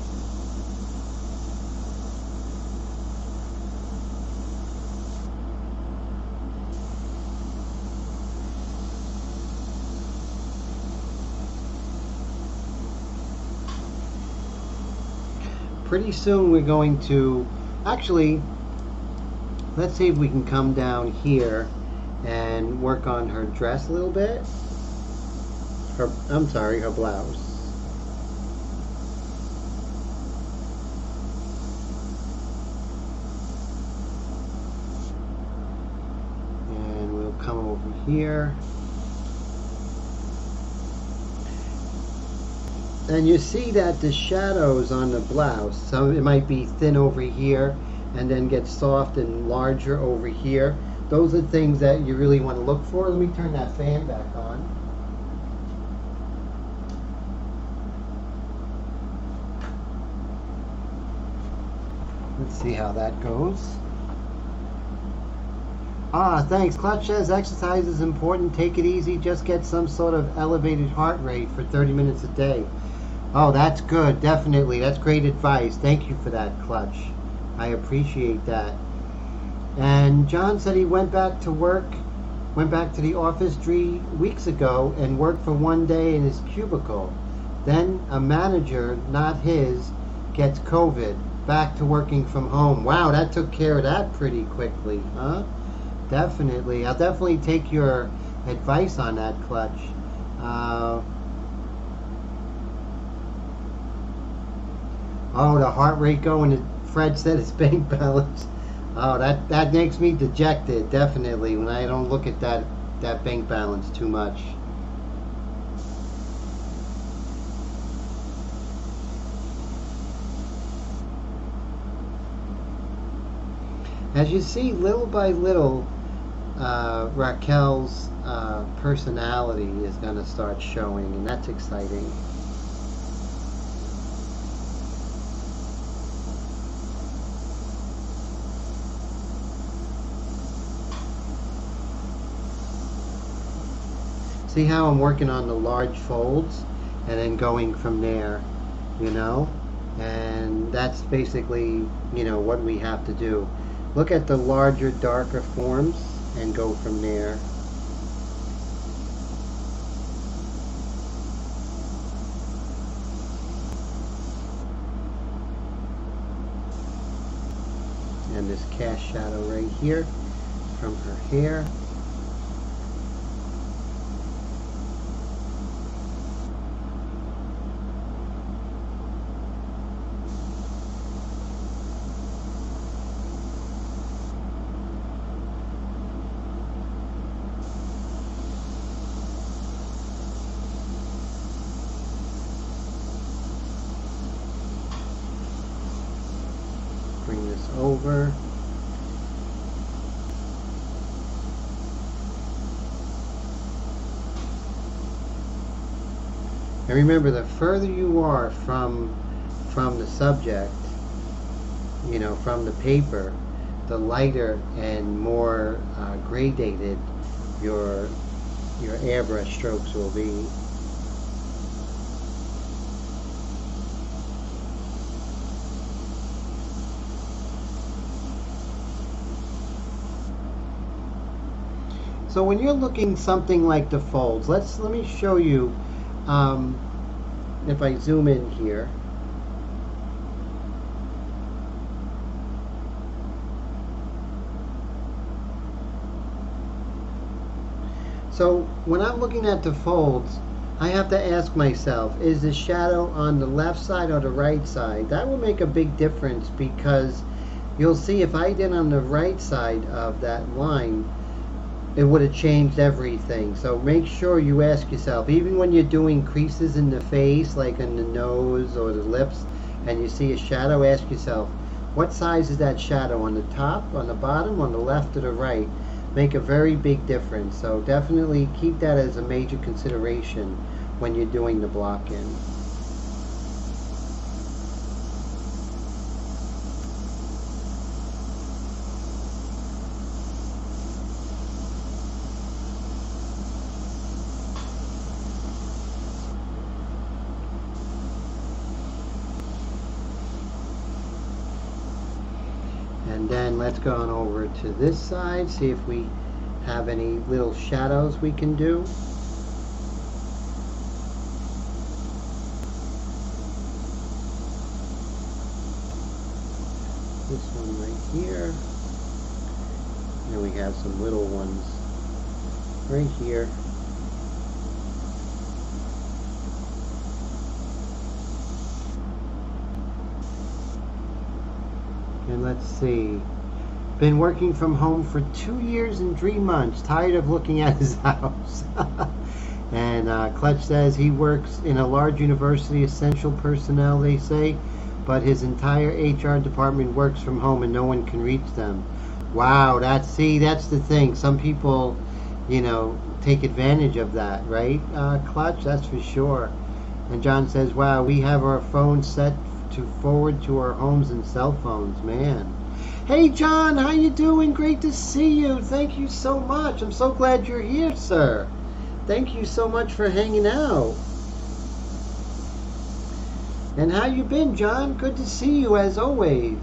Pretty soon we're going to, actually, let's see if we can come down here and work on her dress a little bit. Her blouse. And we'll come over here. And you see that the shadows on the blouse, so it might be thin over here and then get soft and larger over here. Those are things that you really want to look for. Let me turn that fan back on. Let's see how that goes. Thanks. Clutch says exercise is important. Take it easy. Just get some sort of elevated heart rate for 30 minutes a day. Oh, that's good. Definitely. That's great advice. Thank you for that, Clutch. I appreciate that. And John said he went back to work, went back to the office 3 weeks ago and worked for 1 day in his cubicle. Then a manager, not his, gets COVID. Back to working from home. Wow, that took care of that pretty quickly, huh? Definitely. I'll definitely take your advice on that, Clutch. Oh, the heart rate going, Fred said his bank balance. Oh, that makes me dejected, definitely, when I don't look at that bank balance too much. As you see, little by little, Raquel's personality is going to start showing, and that's exciting. See how I'm working on the large folds and then going from there, you know? And that's basically, you know, what we have to do. Look at the larger, darker forms and go from there. And this cast shadow right here from her hair. Bring this over. And remember, the further you are from the subject, you know, from the paper, the lighter and more gradated your airbrush strokes will be. So when you're looking something like the folds, let me show you. If I zoom in here, so when I'm looking at the folds, I have to ask myself, is the shadow on the left side or the right side? That will make a big difference, because you'll see if I did on the right side of that line, it would have changed everything. So make sure you ask yourself, even when you're doing creases in the face, like in the nose or the lips, and you see a shadow, ask yourself, what size is that shadow? On the top, on the bottom, on the left, or the right? Make a very big difference. So definitely keep that as a major consideration when you're doing the block in. And then let's go on over to this side, see if we have any little shadows we can do. This one right here. And we have some little ones right here. And let's see. Been working from home for 2 years and 3 months. Tired of looking at his house. And Clutch says he works in a large university, essential personnel, they say. but his entire HR department works from home and no one can reach them. Wow, that's the thing. Some people, take advantage of that, right? Clutch, that's for sure. And John says, wow, we have our phones set to forward to our homes and cell phones, man. Hey John, how you doing? Great to see you. Thank you so much. I'm so glad you're here, sir. Thank you so much for hanging out. And how you been, John? Good to see you as always.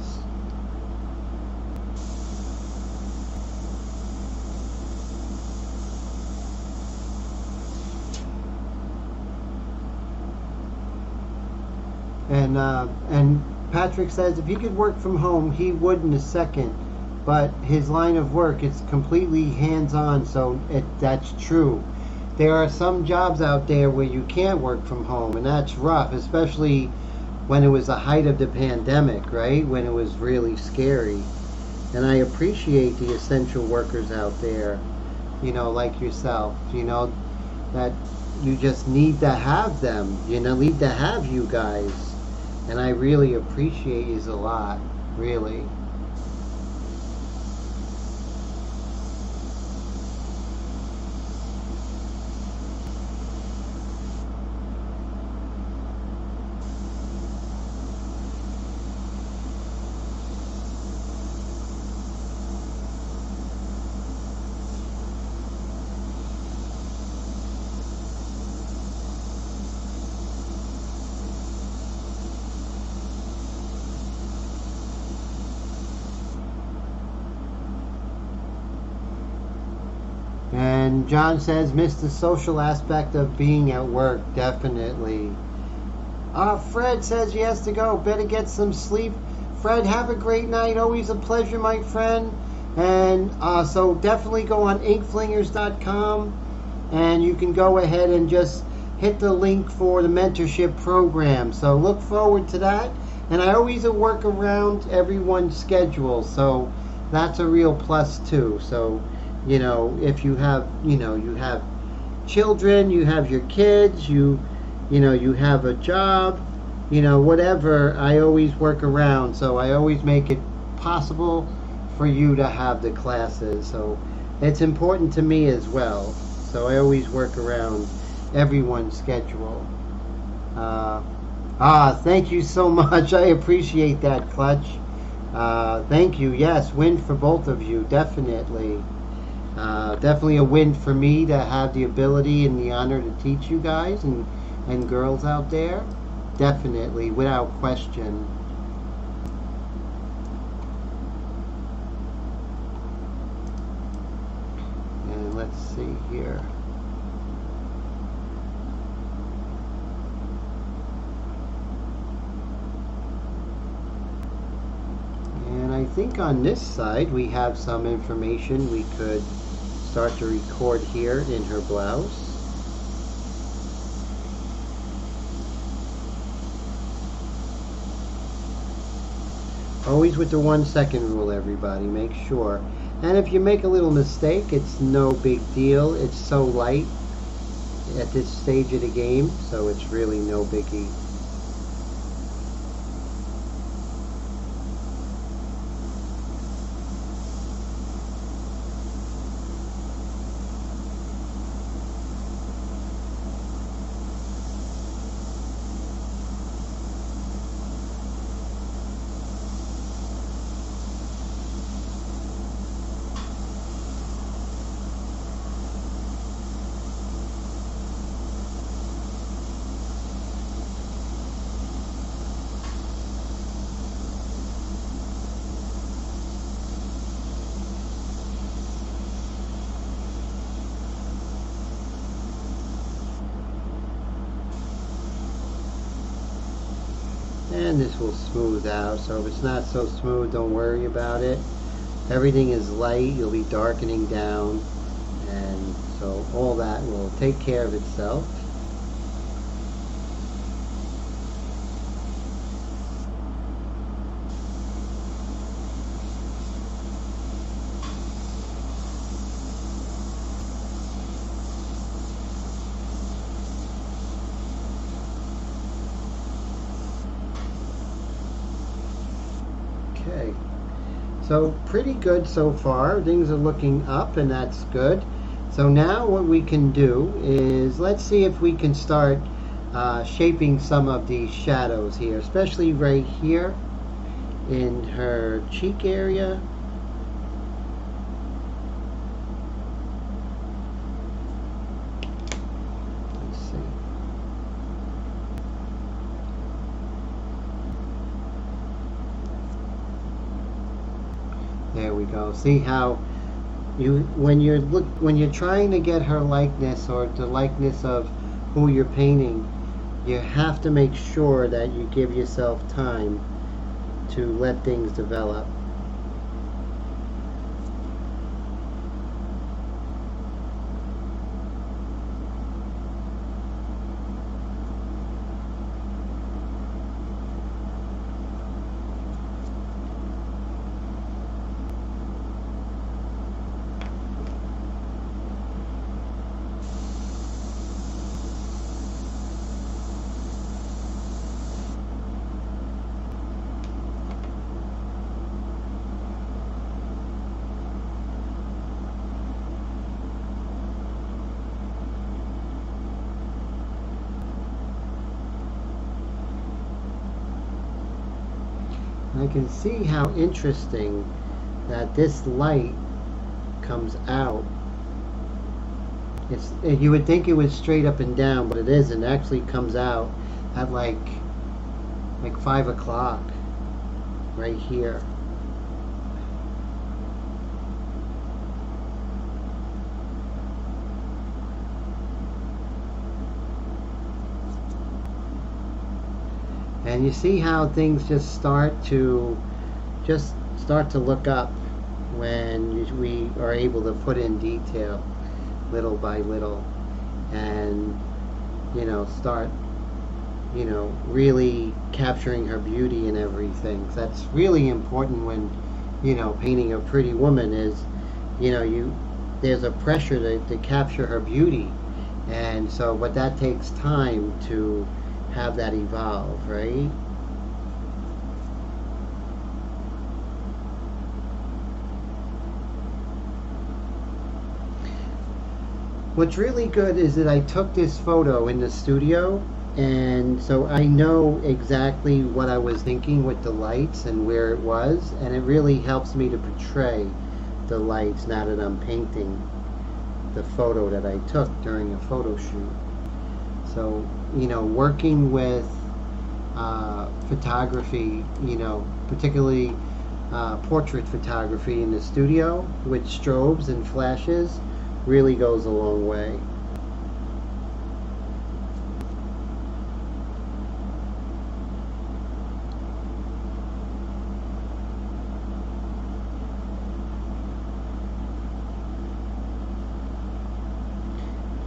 And Patrick says if he could work from home, he would in a second. But his line of work, it's completely hands-on, so that's true. There are some jobs out there where you can't work from home, and that's rough, especially when it was the height of the pandemic, right? When it was really scary. And I appreciate the essential workers out there, like yourself, that you just need to have them, need to have you guys. And I really appreciate you a lot, really. And John says, miss the social aspect of being at work, definitely. Fred says he has to go. Better get some sleep. Fred, have a great night. Always a pleasure, my friend. And so definitely go on inkflingers.com and you can go ahead and just hit the link for the mentorship program. So look forward to that. And I always work around everyone's schedule. So that's a real plus too. So if you have, you have children, you have your kids, you have a job, whatever, I always work around. So I always make it possible for you to have the classes. So it's important to me as well. So I always work around everyone's schedule. Thank you so much. I appreciate that, Clutch. Thank you. Yes, win for both of you, definitely. Definitely a win for me to have the ability and the honor to teach you guys and girls out there. Definitely, without question. And let's see here. And I think on this side we have some information we could start to record here in her blouse. Always with the 1 second rule, everybody, make sure. And if you make a little mistake, it's no big deal. It's so light at this stage of the game, so it's really no biggie. And this will smooth out, so if it's not so smooth, don't worry about it. Everything is light, you'll be darkening down, and so all that will take care of itself. Okay. So pretty good so far. Things are looking up, and that's good. So now what we can do is, let's see if we can start shaping some of these shadows here, especially right here in her cheek area. Let's see. There we go. See how when you're trying to get her likeness, or the likeness of who you're painting, you have to make sure that you give yourself time to let things develop. I can see how interesting that this light comes out. You would think it was straight up and down, but it isn't. It actually comes out at like 5 o'clock right here. And you see how things just start to look up when we are able to put in detail little by little, and start really capturing her beauty and everything. So that's really important when painting a pretty woman, is there's a pressure to capture her beauty, and so but that takes time to have that evolve, right? What's really good is that I took this photo in the studio, and so I know exactly what I was thinking with the lights and where it was, and it really helps me to portray the lights now that I'm painting the photo that I took during a photo shoot. So working with photography, particularly portrait photography in the studio with strobes and flashes, really goes a long way.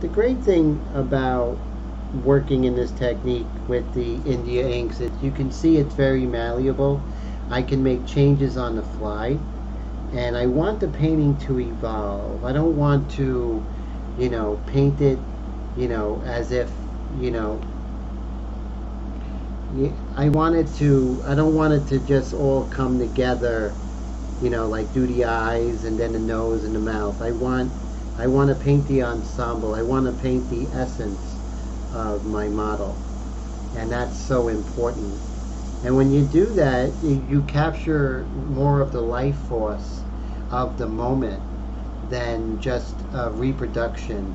The great thing about working in this technique with the India inks is you can see it's very malleable. I can make changes on the fly, and I want the painting to evolve. I don't want to paint it as if I don't want it to just all come together, like do the eyes and then the nose and the mouth. I want to paint the ensemble. I want to paint the essence of my model, and that's so important. And when you do that, you capture more of the life force of the moment than just a reproduction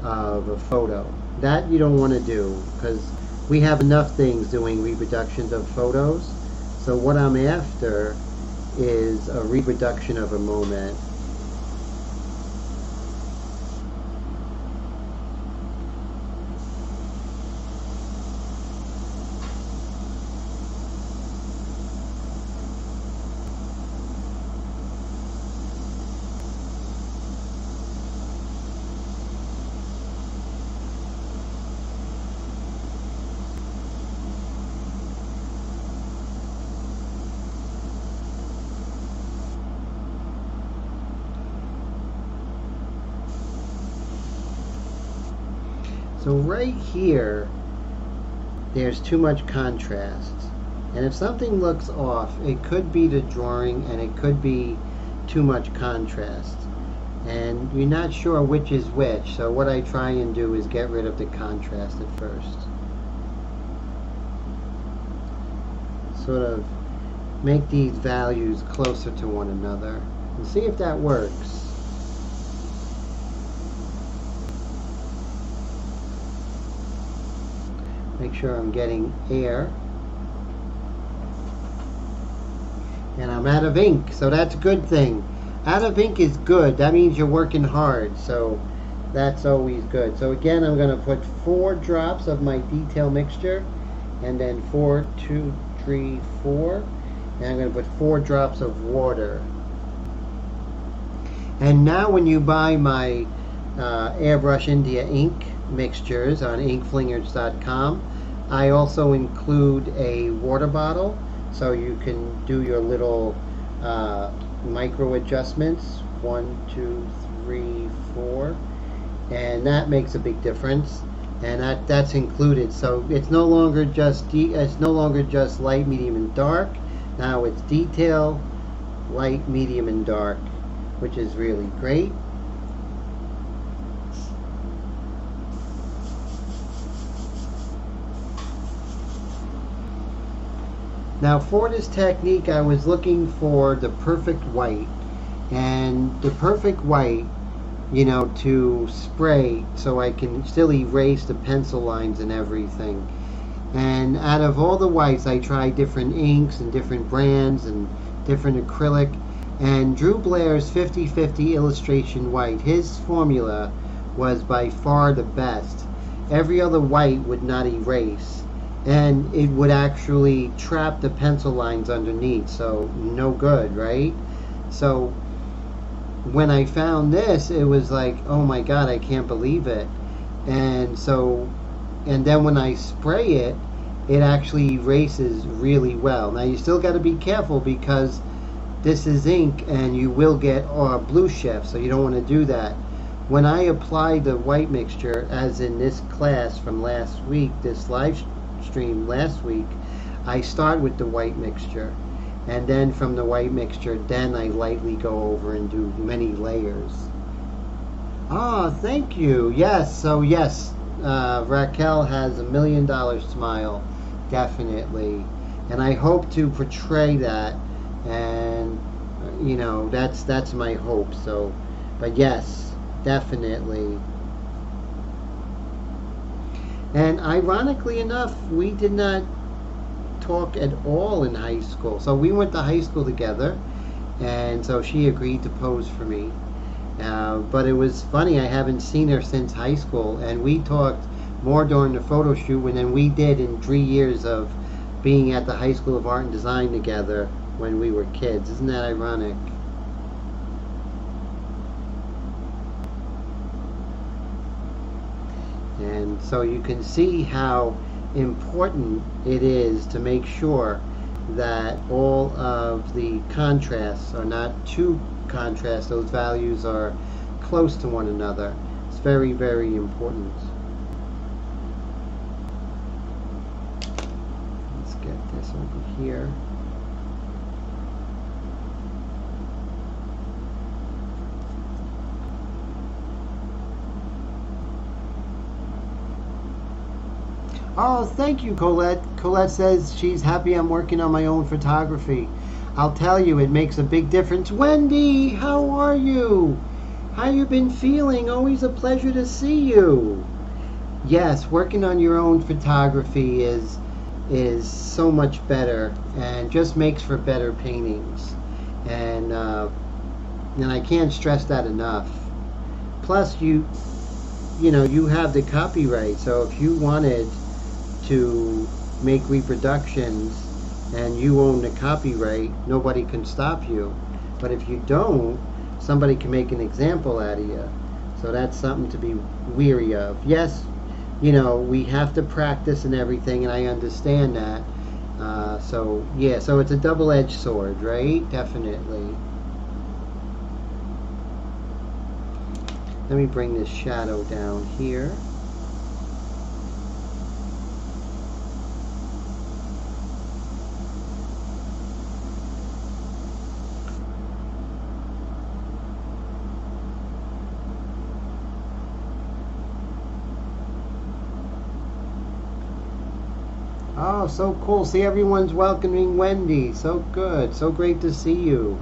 of a photo. That you don't want to do, because we have enough things doing reproductions of photos. So what I'm after is a reproduction of a moment. So right here, there's too much contrast. And if something looks off, it could be the drawing and it could be too much contrast. And you're not sure which is which, so what I try and do is get rid of the contrast at first. Sort of make these values closer to one another and see if that works. Make sure I'm getting air. And I'm out of ink, so that's a good thing. Out of ink is good. That means you're working hard, so that's always good. So again, I'm going to put 4 drops of my detail mixture, and then 4, 2, 3, 4. And I'm going to put 4 drops of water. And now when you buy my Airbrush India ink mixtures on inkflingers.com, I also include a water bottle, so you can do your little micro adjustments, 1, 2, 3, 4, and that makes a big difference. And that's included, so it's no longer just light, medium, and dark. Now it's detail, light, medium, and dark, which is really great. Now for this technique, I was looking for the perfect white, and the perfect white, you know, to spray so I can still erase the pencil lines and everything. And out of all the whites, I tried different inks and different brands and different acrylic, and Drew Blair's 50/50 illustration white, his formula was by far the best. Every other white would not erase, and it would actually trap the pencil lines underneath, so no good, right? So when I found this, it was like, oh my god, I can't believe it. And then when I spray it, it actually erases really well. Now you still got to be careful because this is ink and you will get blue shift, so you don't want to do that. When I apply the white mixture, as in this class from last week, this live stream last week, I start with the white mixture, and then from the white mixture, then I lightly go over and do many layers. Ah, thank you. Yes, so yes, Raquel has $1 million smile, definitely, and I hope to portray that, and you know, that's my hope. So, but yes, definitely. And ironically enough, we did not talk at all in high school. So we went to high school together, and so she agreed to pose for me. But it was funny, I haven't seen her since high school, and we talked more during the photo shoot than we did in 3 years of being at the High School of Art and Design together when we were kids. Isn't that ironic? And so you can see how important it is to make sure that all of the contrasts are not too contrast, those values are close to one another. It's very, very important. Let's get this over here. Oh, thank you, Colette. Colette says she's happy I'm working on my own photography. I'll tell you, it makes a big difference. Wendy, how are you? How you been feeling? Always a pleasure to see you. Yes, working on your own photography is so much better and just makes for better paintings. And I can't stress that enough. Plus, you know, you have the copyright, so if you wanted to make reproductions and you own the copyright, nobody can stop you. But if you don't, somebody can make an example out of you. So that's something to be weary of. Yes, you know, we have to practice and everything, and I understand that. So yeah, so it's a double-edged sword, right? Definitely. Let me bring this shadow down here. Oh, so cool. See, everyone's welcoming Wendy. So good. So great to see you.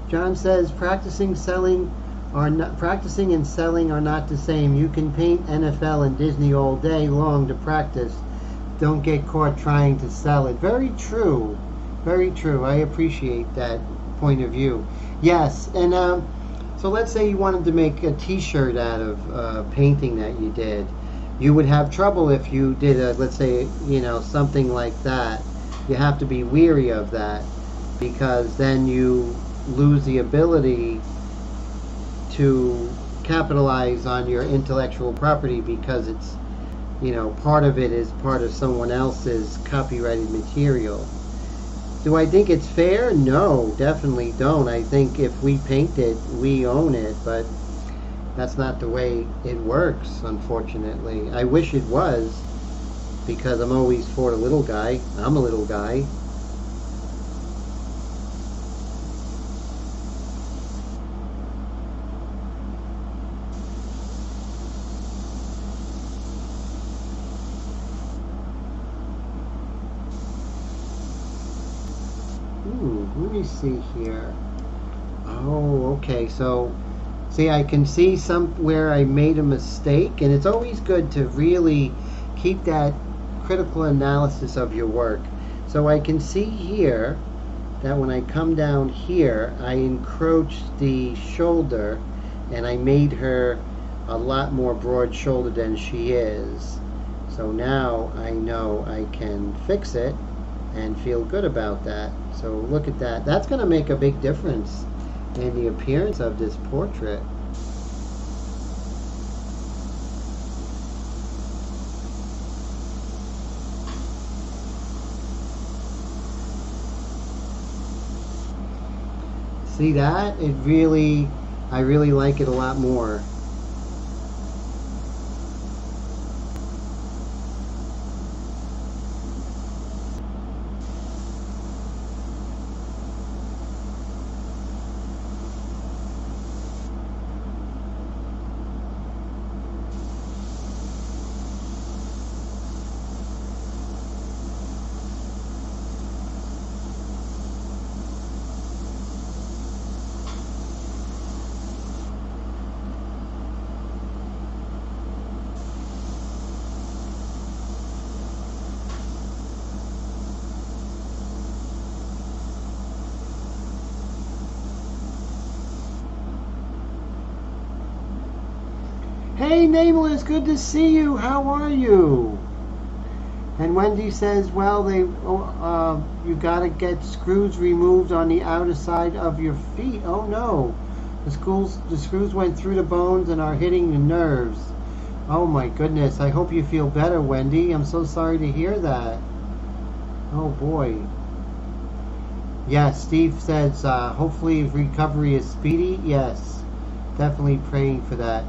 John says practicing and selling are not the same. You can paint NFL and Disney all day long to practice. Don't get caught trying to sell it. Very true. Very true. I appreciate that point of view. Yes, and so let's say you wanted to make a t-shirt out of painting that you did. You would have trouble if you did let's say, something like that. You have to be weary of that, because then you lose the ability to capitalize on your intellectual property, because it's, part of it is part of someone else's copyrighted material. Do I think it's fair? No, definitely don't. I think if we paint it, we own it, but that's not the way it works, unfortunately. I wish it was, because I'm always for the little guy. I'm a little guy. Let me see here. Oh, okay. So, see, I can see where I made a mistake, and it's always good to really keep that critical analysis of your work. So I can see here that when I come down here, I encroached the shoulder, and I made her a lot more broad-shouldered than she is. So now I know I can fix it and feel good about that. So look at that. That's going to make a big difference in the appearance of this portrait. See that? I really like it a lot more. Hey, Nameless, good to see you. How are you? And Wendy says, well, you got to get screws removed on the outer side of your feet. Oh, no. The screws went through the bones and are hitting the nerves. Oh, my goodness. I hope you feel better, Wendy. I'm so sorry to hear that. Oh, boy. Yes, Steve says, hopefully recovery is speedy. Yes, definitely praying for that.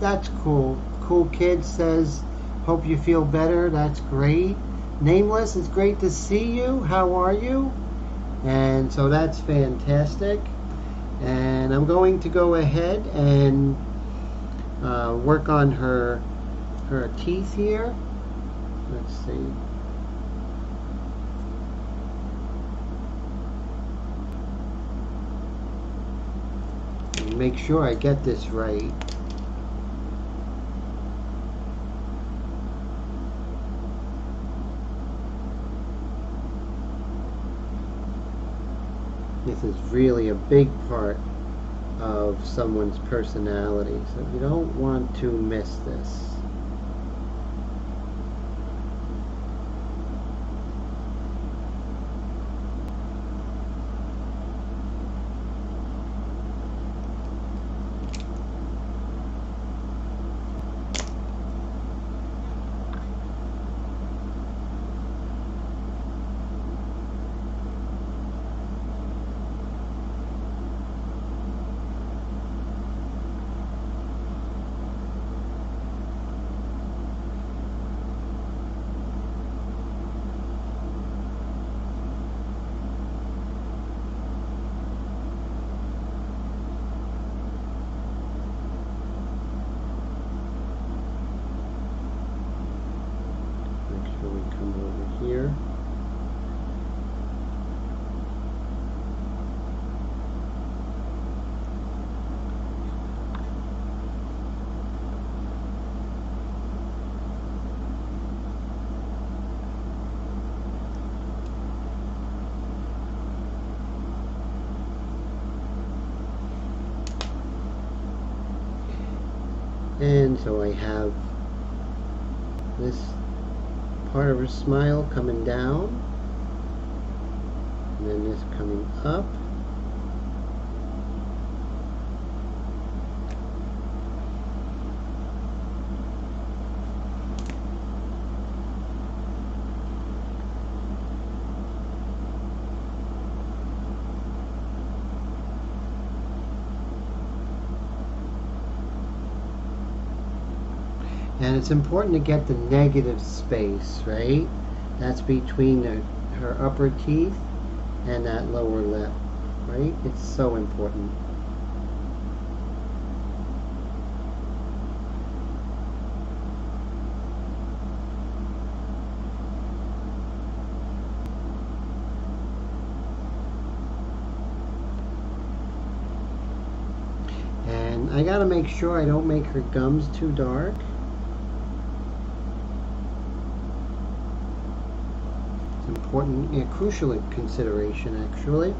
That's cool. Cool Kid says, hope you feel better. That's great. Nameless, it's great to see you. How are you? And so that's fantastic. And I'm going to go ahead and work on her teeth here. Let's see. And make sure I get this right. This is really a big part of someone's personality, so you don't want to miss this. And so I have this part of her smile coming down, and then this coming up. And it's important to get the negative space, right? That's between her upper teeth and that lower lip, right? It's so important. And I gotta make sure I don't make her gums too dark. Important, yeah, crucial consideration actually.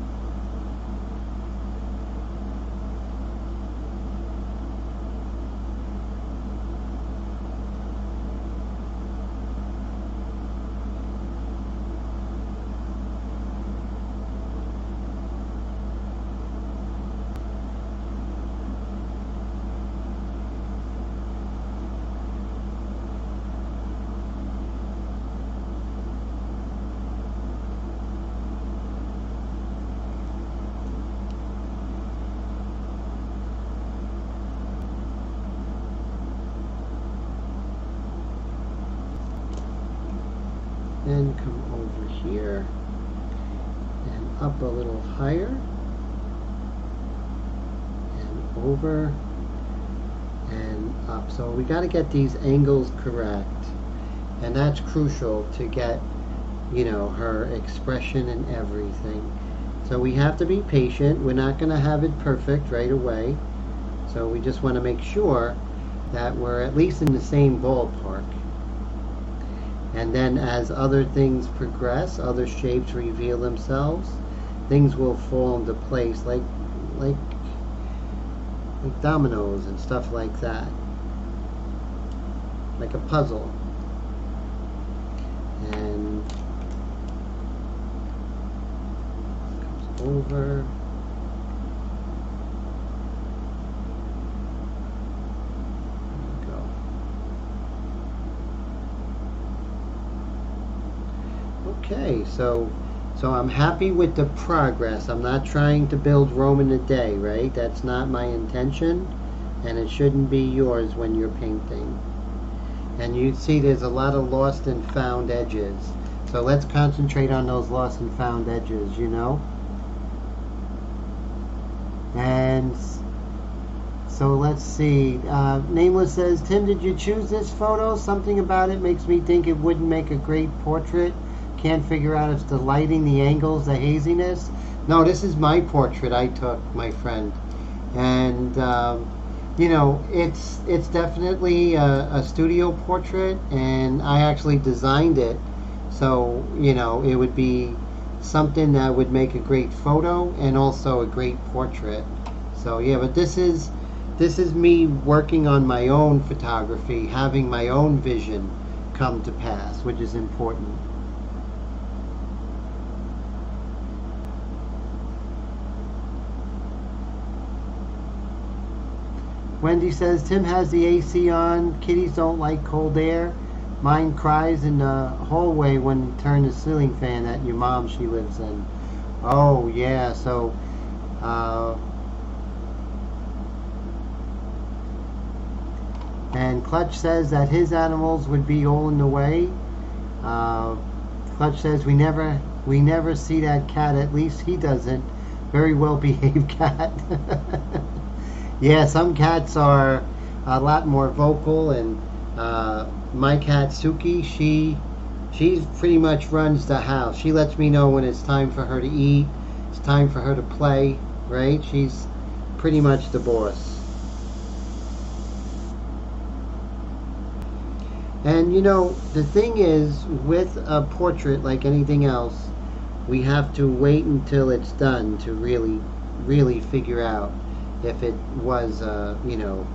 Then come over here and up a little higher and over and up. So we got to get these angles correct, and that's crucial to get, you know, her expression and everything. So we have to be patient. We're not going to have it perfect right away. So we just want to make sure that we're at least in the same ballpark. And then as other things progress, other shapes reveal themselves, things will fall into place like dominoes and stuff like that. Like a puzzle. And comes over. Okay, so I'm happy with the progress. I'm not trying to build Rome in a day, right? That's not my intention, and it shouldn't be yours when you're painting. And you see there's a lot of lost and found edges. So let's concentrate on those lost and found edges, you know? And so let's see. Nameless says, Tim, did you choose this photo? Something about it makes me think it wouldn't make a great portrait. Can't figure out if it's the lighting, the angles, the haziness. No, this is my portrait I took, my friend. And, you know, it's definitely a studio portrait, and I actually designed it. So, you know, it would be something that would make a great photo and also a great portrait. So, yeah, but this is me working on my own photography, having my own vision come to pass, which is important. Wendy says, Tim has the AC on. Kitties don't like cold air. Mine cries in the hallway when you turn the ceiling fan at your mom she lives in. Oh, yeah, so... and Clutch says that his animals would be all in the way. Clutch says, we never see that cat. At least he doesn't. Very well behaved cat. Yeah, some cats are a lot more vocal, and my cat Suki, she pretty much runs the house. She lets me know when it's time for her to eat, it's time for her to play, right? She's pretty much the boss. And you know, the thing is, with a portrait like anything else, we have to wait until it's done to really figure out if it was, you know,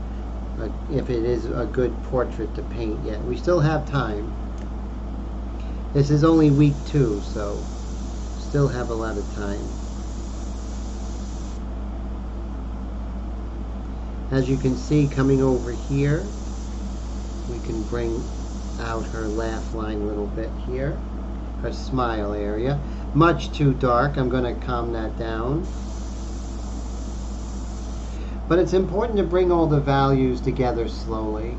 if it is a good portrait to paint yet. We still have time. This is only week 2, so still have a lot of time. As you can see, coming over here, we can bring out her laugh line a little bit here, her smile area. Much too dark. I'm going to calm that down. But it's important to bring all the values together slowly.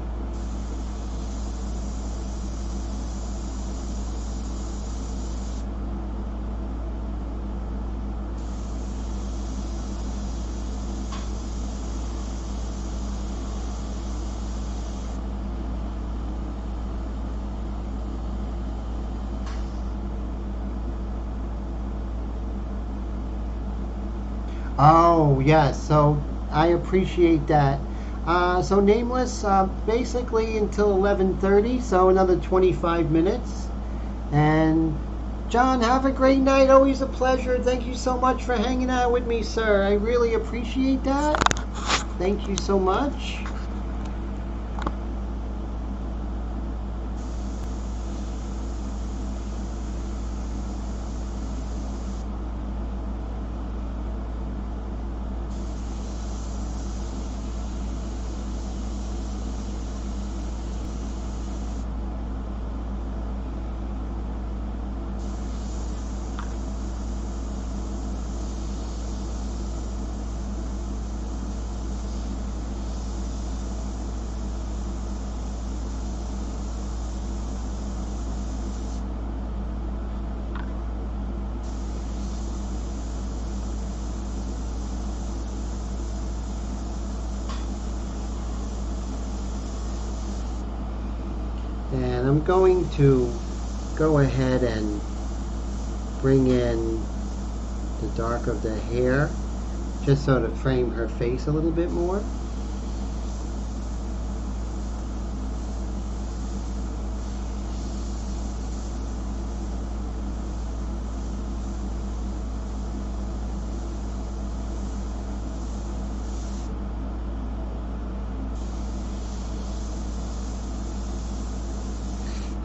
Oh, yes. So I appreciate that. So Nameless, basically until 11:30, so another 25 minutes. And John, have a great night. Always a pleasure. Thank you so much for hanging out with me, sir. I really appreciate that. Thank you so much. And I'm going to go ahead and bring in the dark of the hair, just so to frame her face a little bit more.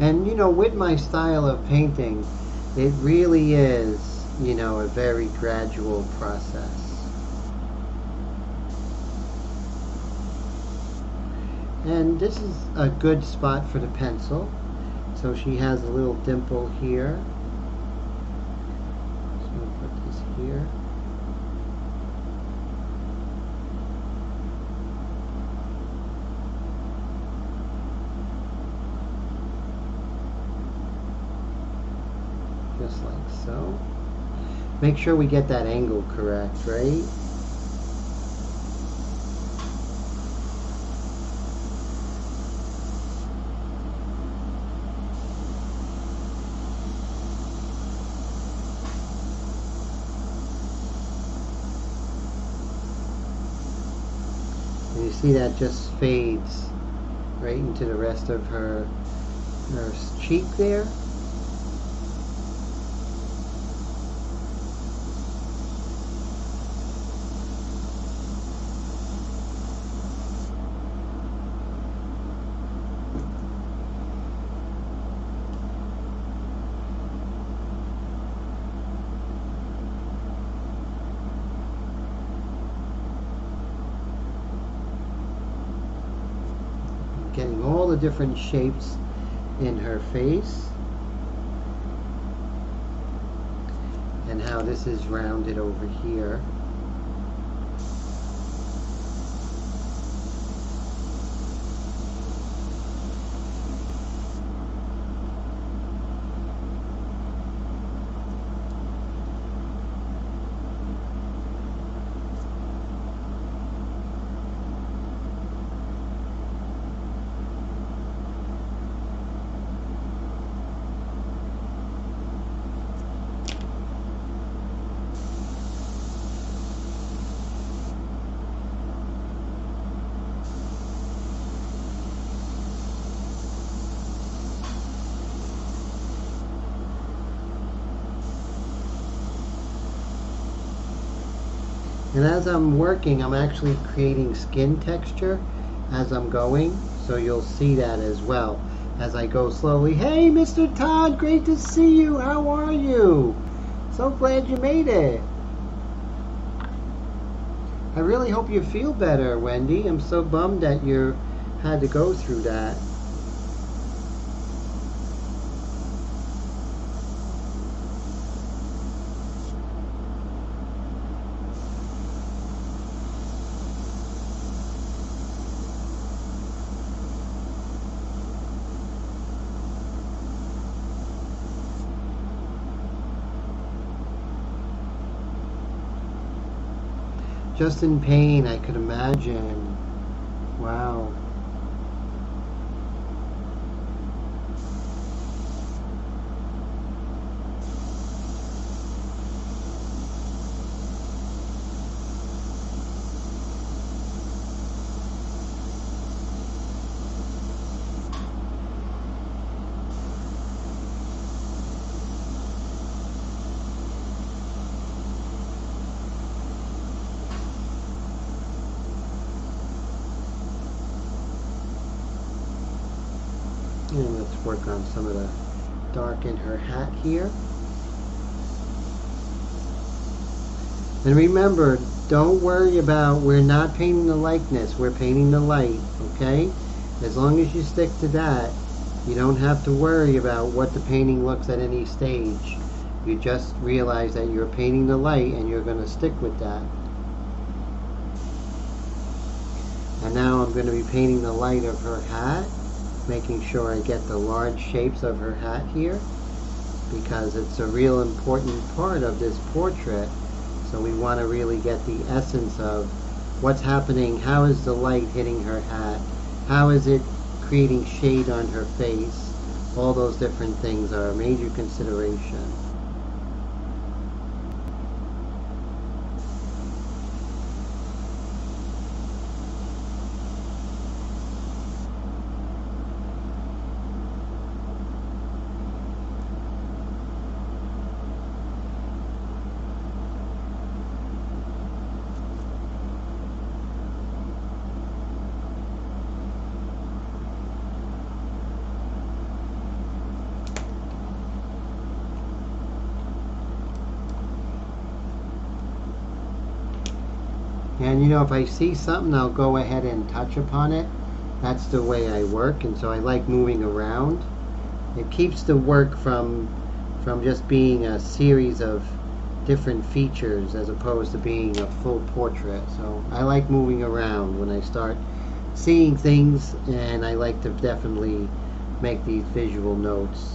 And you know, with my style of painting, it really is, you know, a very gradual process. And this is a good spot for the pencil. So she has a little dimple here. So we'll put this here. Just like so. Make sure we get that angle correct, right? And you see that just fades right into the rest of her cheek there. Getting all the different shapes in her face, and how this is rounded over here. And as I'm working, I'm actually creating skin texture as I'm going, so you'll see that as well as I go slowly. Hey, Mr. Todd, great to see you. How are you? So glad you made it. I really hope you feel better, Wendy. I'm so bummed that you had to go through that. Just in pain, I could imagine. Wow. And let's work on some of the dark in her hat here. And remember, don't worry about, we're not painting the likeness, we're painting the light, okay? As long as you stick to that, you don't have to worry about what the painting looks at any stage. You just realize that you're painting the light and you're going to stick with that. And now I'm going to be painting the light of her hat, making sure I get the large shapes of her hat here, because it's a real important part of this portrait. So we want to really get the essence of what's happening. How is the light hitting her hat? How is it creating shade on her face? All those different things are a major consideration. And you know, if I see something, I'll go ahead and touch upon it. That's the way I work, and so I like moving around. It keeps the work from just being a series of different features as opposed to being a full portrait. So I like moving around when I start seeing things, and I like to definitely make these visual notes.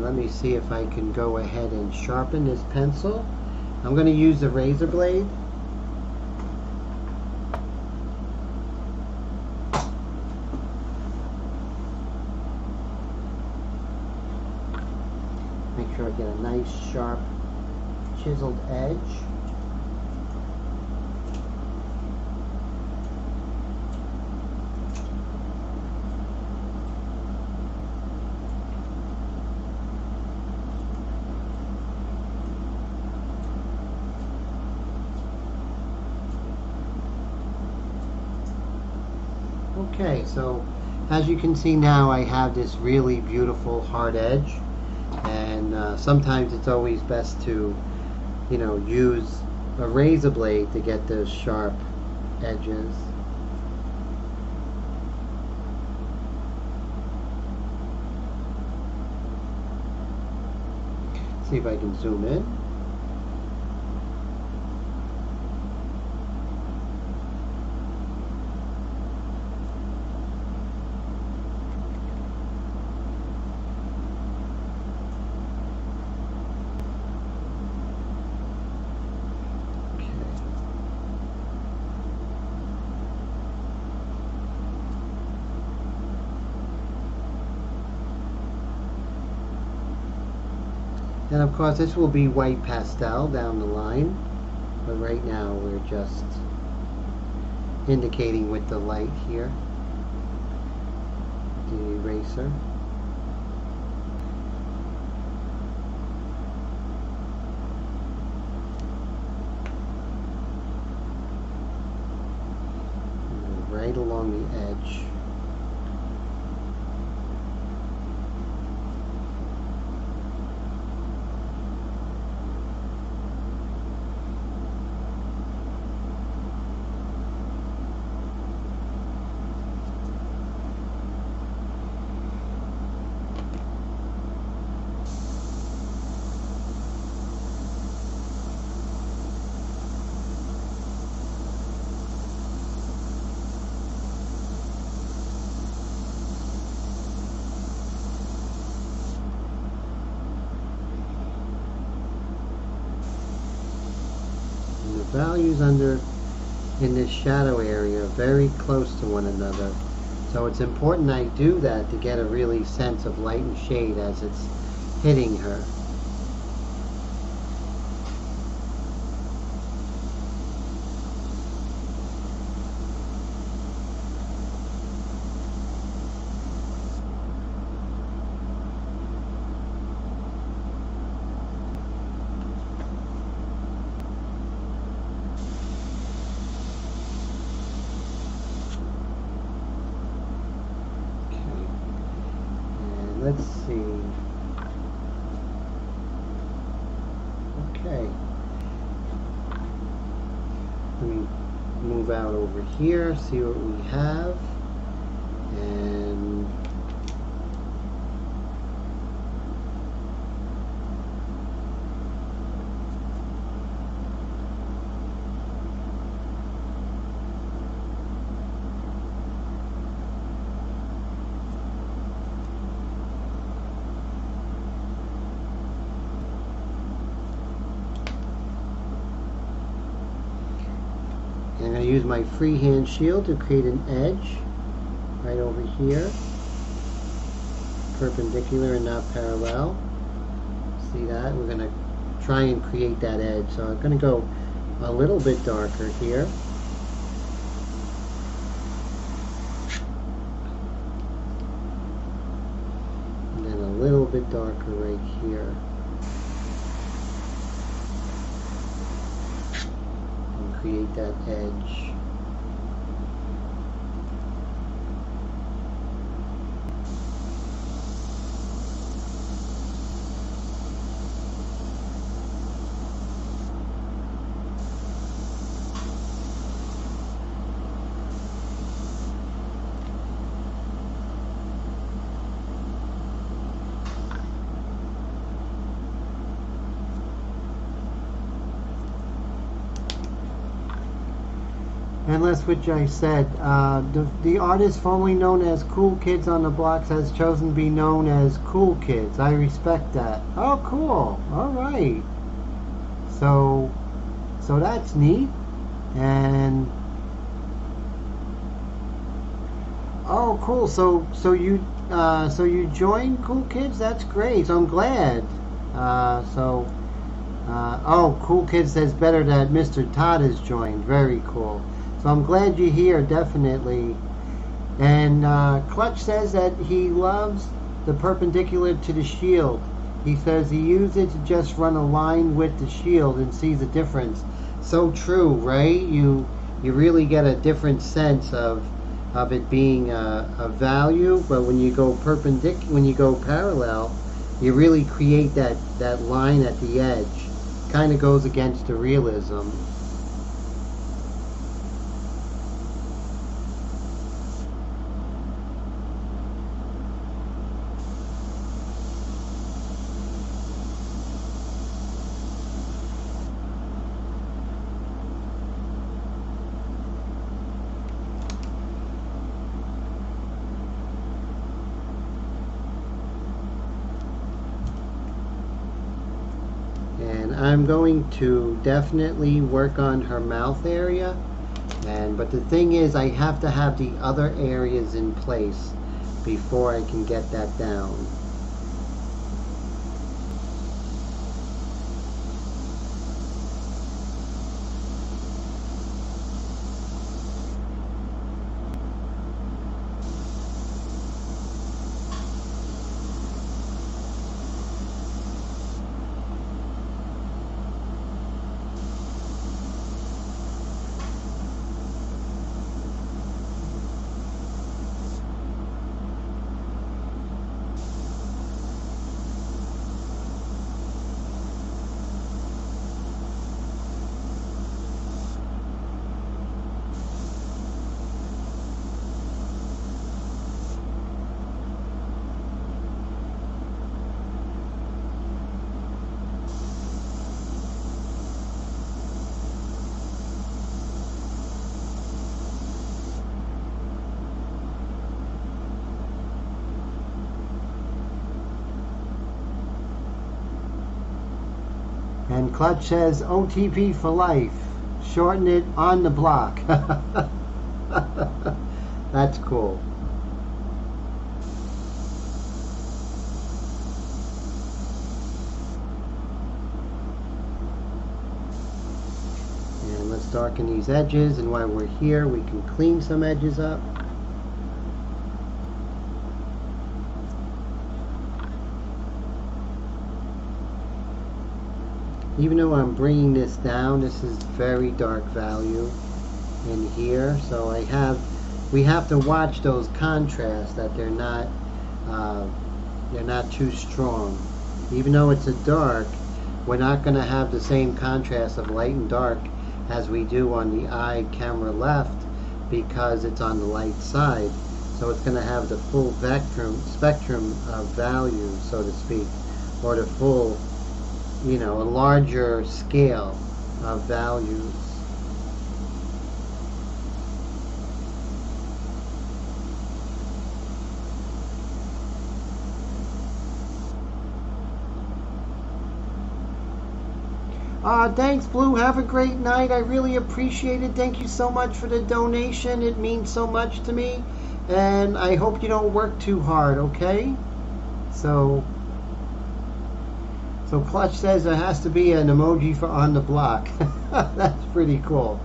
Let me see if I can go ahead and sharpen this pencil. I'm going to use a razor blade. Make sure I get a nice sharp chiseled edge. Okay, so as you can see now, I have this really beautiful hard edge, and sometimes it's always best to, you know, use a razor blade to get those sharp edges. See if I can zoom in. And of course this will be white pastel down the line. But right now we're just indicating with the light here, the eraser. Right along the edge. The values under in this shadow area are very close to one another, so it's important I do that to get a really sense of light and shade as it's hitting her. Let's see. Okay. Let me move out over here, see what we have. And I'm going to use my freehand shield to create an edge right over here, perpendicular and not parallel. See that? We're going to try and create that edge. So I'm going to go a little bit darker here. And then a little bit darker right here. Create that edge. Unless, which I said, the artist formerly known as Cool Kids on the Blocks has chosen to be known as Cool Kids. I respect that. Oh, cool. All right. So that's neat. And oh, cool. So you joined Cool Kids. That's great. So I'm glad. Oh, Cool Kids says better that Mr. Todd has joined. Very cool. So I'm glad you're here, definitely. And Clutch says that he loves the perpendicular to the shield. He says he used it to just run a line with the shield and sees a difference. So true, right? You really get a different sense of it being a value, but when you go parallel, you really create that line at the edge. Kind of goes against the realism. I'm going to definitely work on her mouth area, but the thing is I have to have the other areas in place before I can get that down. And Clutch says OTP for life. Shorten it on the block. That's cool. And let's darken these edges, and while we're here we can clean some edges up. Even though I'm bringing this down, this is very dark value in here, so we have to watch those contrasts, that they're not too strong. Even though it's a dark, we're not going to have the same contrast of light and dark as we do on the eye camera left, because it's on the light side. So it's going to have the full spectrum of value, so to speak, or the full, a larger scale of values. Thanks, Blue. Have a great night. I really appreciate it. Thank you so much for the donation. It means so much to me. And I hope you don't work too hard, okay? So Clutch says there has to be an emoji for on the block. That's pretty cool.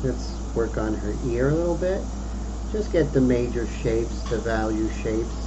Let's work on her ear a little bit. Just get the major shapes, the value shapes.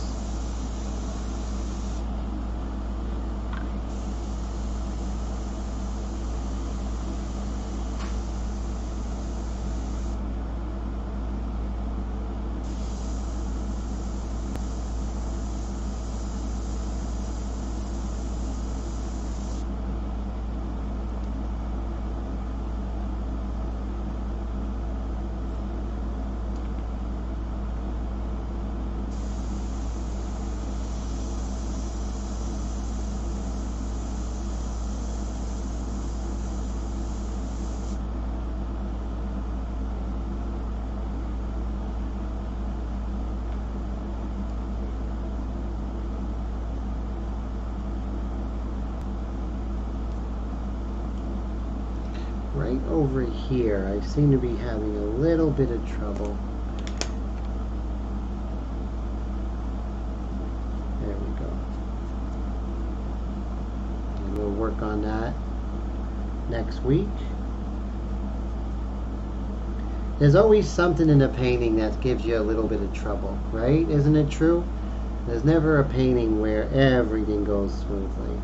Right over here, I seem to be having a little bit of trouble. There we go. And we'll work on that next week. There's always something in a painting that gives you a little bit of trouble, right? Isn't it true? There's never a painting where everything goes smoothly.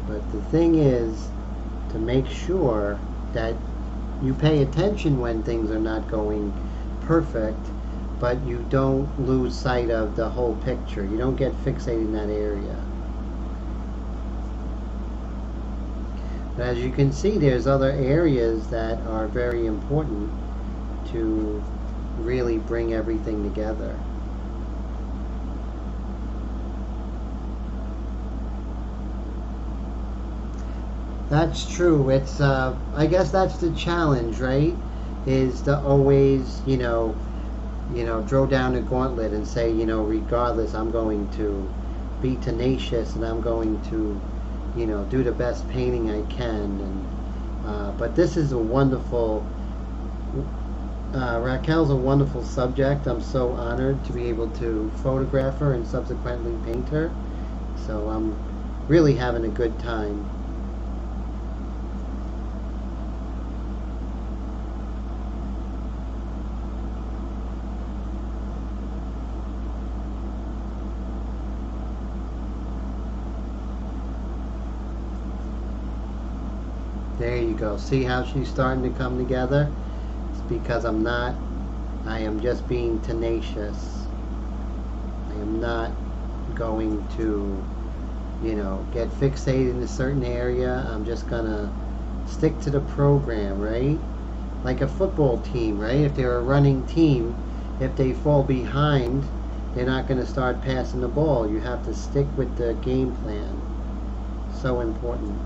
But the thing is to make sure that you pay attention when things are not going perfect, but you don't lose sight of the whole picture. You don't get fixated in that area. But as you can see, there's other areas that are very important to really bring everything together. That's true. It's I guess that's the challenge, right? Is to always, throw down a gauntlet and say, regardless, I'm going to be tenacious and I'm going to, do the best painting I can. And but this is a wonderful. Raquel's a wonderful subject. I'm so honored to be able to photograph her and subsequently paint her. So I'm really having a good time. There you go. See how she's starting to come together? It's because I am just being tenacious. I am not going to you know, get fixated in a certain area. I'm just gonna stick to the program, right? Like a football team, right? If they're a running team, if they fall behind, they're not going to start passing the ball. You have to stick with the game plan. So important.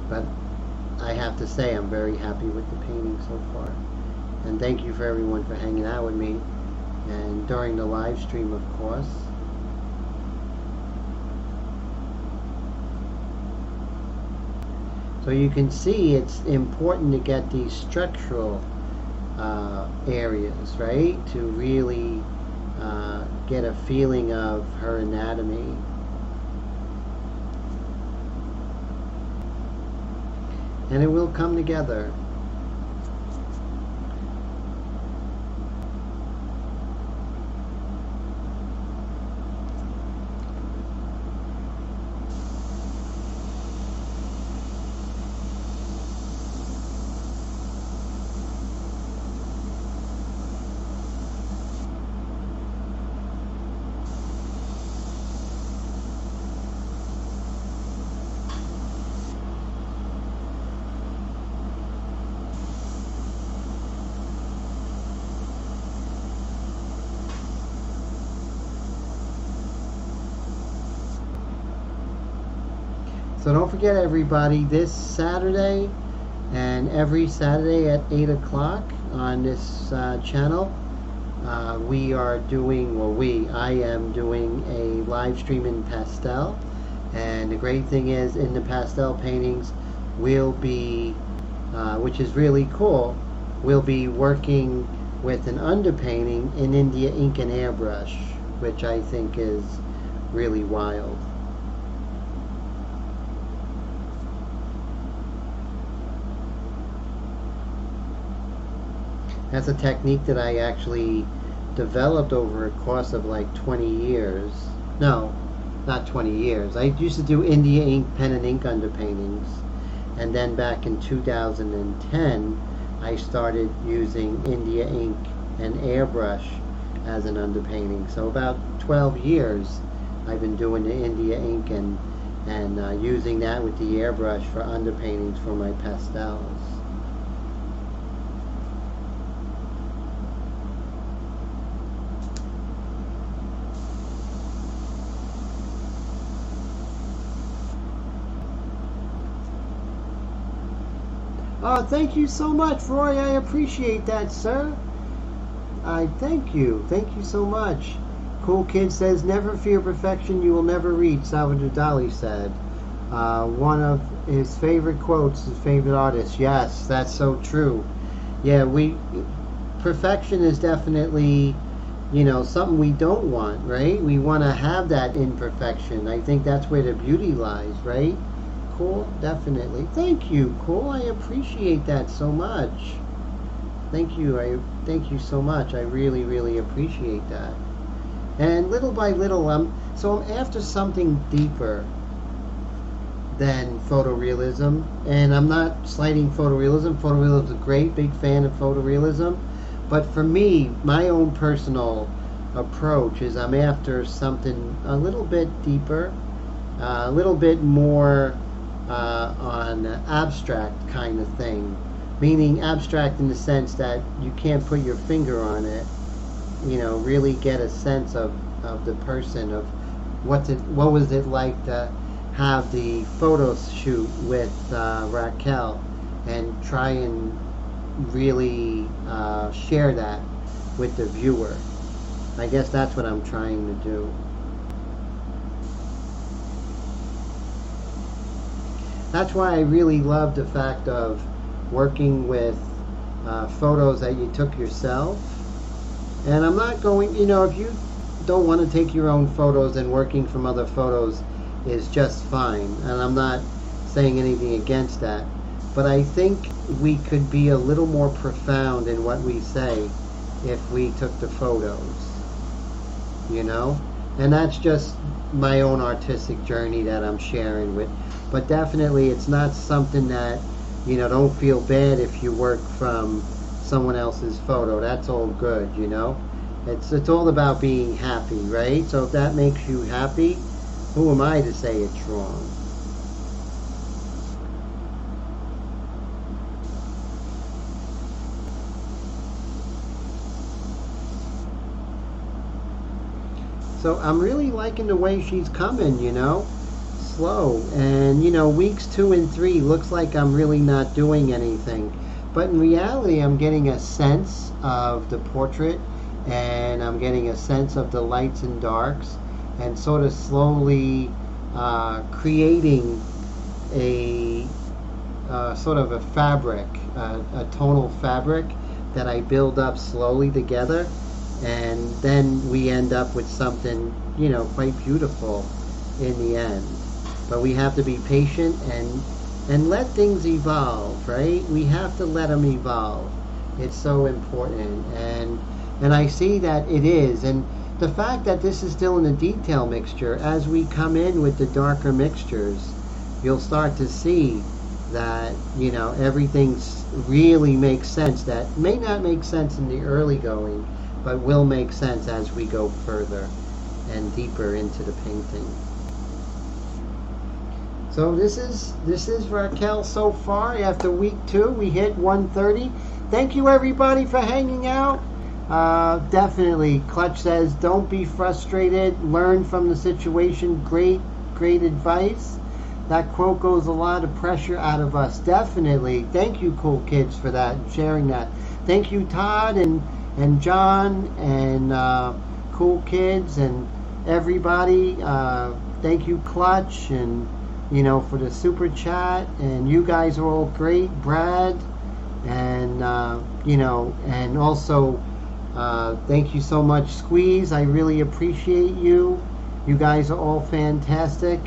But I have to say, I'm very happy with the painting so far. And thank you for everyone for hanging out with me. And during the live stream, of course. So you can see it's important to get these structural areas, right? To really get a feeling of her anatomy. And it will come together. So don't forget, everybody, this Saturday and every Saturday at 8 o'clock on this channel, we are doing, well, I am doing a live stream in pastel. And the great thing is, in the pastel paintings, we'll be, which is really cool, we'll be working with an underpainting in India ink and airbrush, which I think is really wild. That's a technique that I actually developed over a course of like 20 years. No, not 20 years. I used to do India ink, pen and ink underpaintings. And then back in 2010, I started using India ink and airbrush as an underpainting. So about 12 years I've been doing the India ink and using that with the airbrush for underpaintings for my pastels. Oh, thank you so much, Roy. I appreciate that, sir. I thank you. Thank you so much. Cool Kid says, never fear perfection you will never reach, Salvador Dali said. One of his favorite quotes, his favorite artist. Yes, that's so true. Yeah, perfection is definitely, you know, something we don't want, right? We want to have that imperfection. I think that's where the beauty lies, right? Cool, definitely. Thank you, Cool. I appreciate that so much. Thank you. Thank you so much. I really, really appreciate that. And little by little, I'm after something deeper than photorealism. And I'm not slighting photorealism. Photorealism is a great, big fan of photorealism. But for me, my own personal approach is I'm after something a little bit deeper, a little bit more on abstract kind of thing, meaning abstract in the sense that you can't put your finger on it, you know, really get a sense of the person, of what was it like to have the photo shoot with Raquel, and try and really share that with the viewer. I guess that's what I'm trying to do. That's why I really love the fact of working with photos that you took yourself. And I'm not going, you know, if you don't want to take your own photos, and working from other photos is just fine. And I'm not saying anything against that. But I think we could be a little more profound in what we say if we took the photos, you know? And that's just my own artistic journey that I'm sharing with. But definitely it's not something that, you know, don't feel bad if you work from someone else's photo. That's all good, you know? It's all about being happy, right? So if that makes you happy, who am I to say it's wrong? So I'm really liking the way she's coming, slow. And, weeks 2 and 3 looks like I'm really not doing anything. But in reality, I'm getting a sense of the portrait, and I'm getting a sense of the lights and darks, and sort of slowly creating a sort of a fabric, a tonal fabric that I build up slowly together, and then we end up with something, quite beautiful in the end. But we have to be patient and let things evolve, right? We have to let them evolve. It's so important, and I see that it is. And the fact that this is still in a detail mixture, as we come in with the darker mixtures, you'll start to see that everything's really makes sense. That may not make sense in the early going, but will make sense as we go further and deeper into the painting. So this is Raquel so far. After week 2, we hit 130. Thank you everybody for hanging out. Definitely, Clutch says, don't be frustrated. Learn from the situation. Great advice. That quote goes a lot of pressure out of us. Definitely. Thank you, cool kids, for that, sharing that. Thank you, Todd and John and cool kids and everybody. Thank you, Clutch, and for the super chat. And you guys are all great, Brad, and and also thank you so much, Squeeze. I really appreciate you. You guys are all fantastic.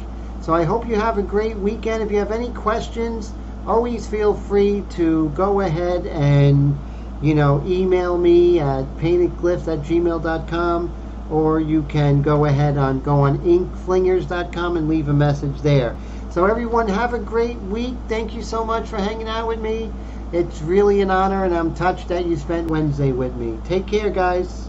So I hope you have a great weekend. If you have any questions, always feel free to go ahead and email me at paintedglyphs@gmail.com, or you can go ahead and go on inkflingers.com and leave a message there. So everyone, have a great week. Thank you so much for hanging out with me. It's really an honor, and I'm touched that you spent Wednesday with me. Take care, guys.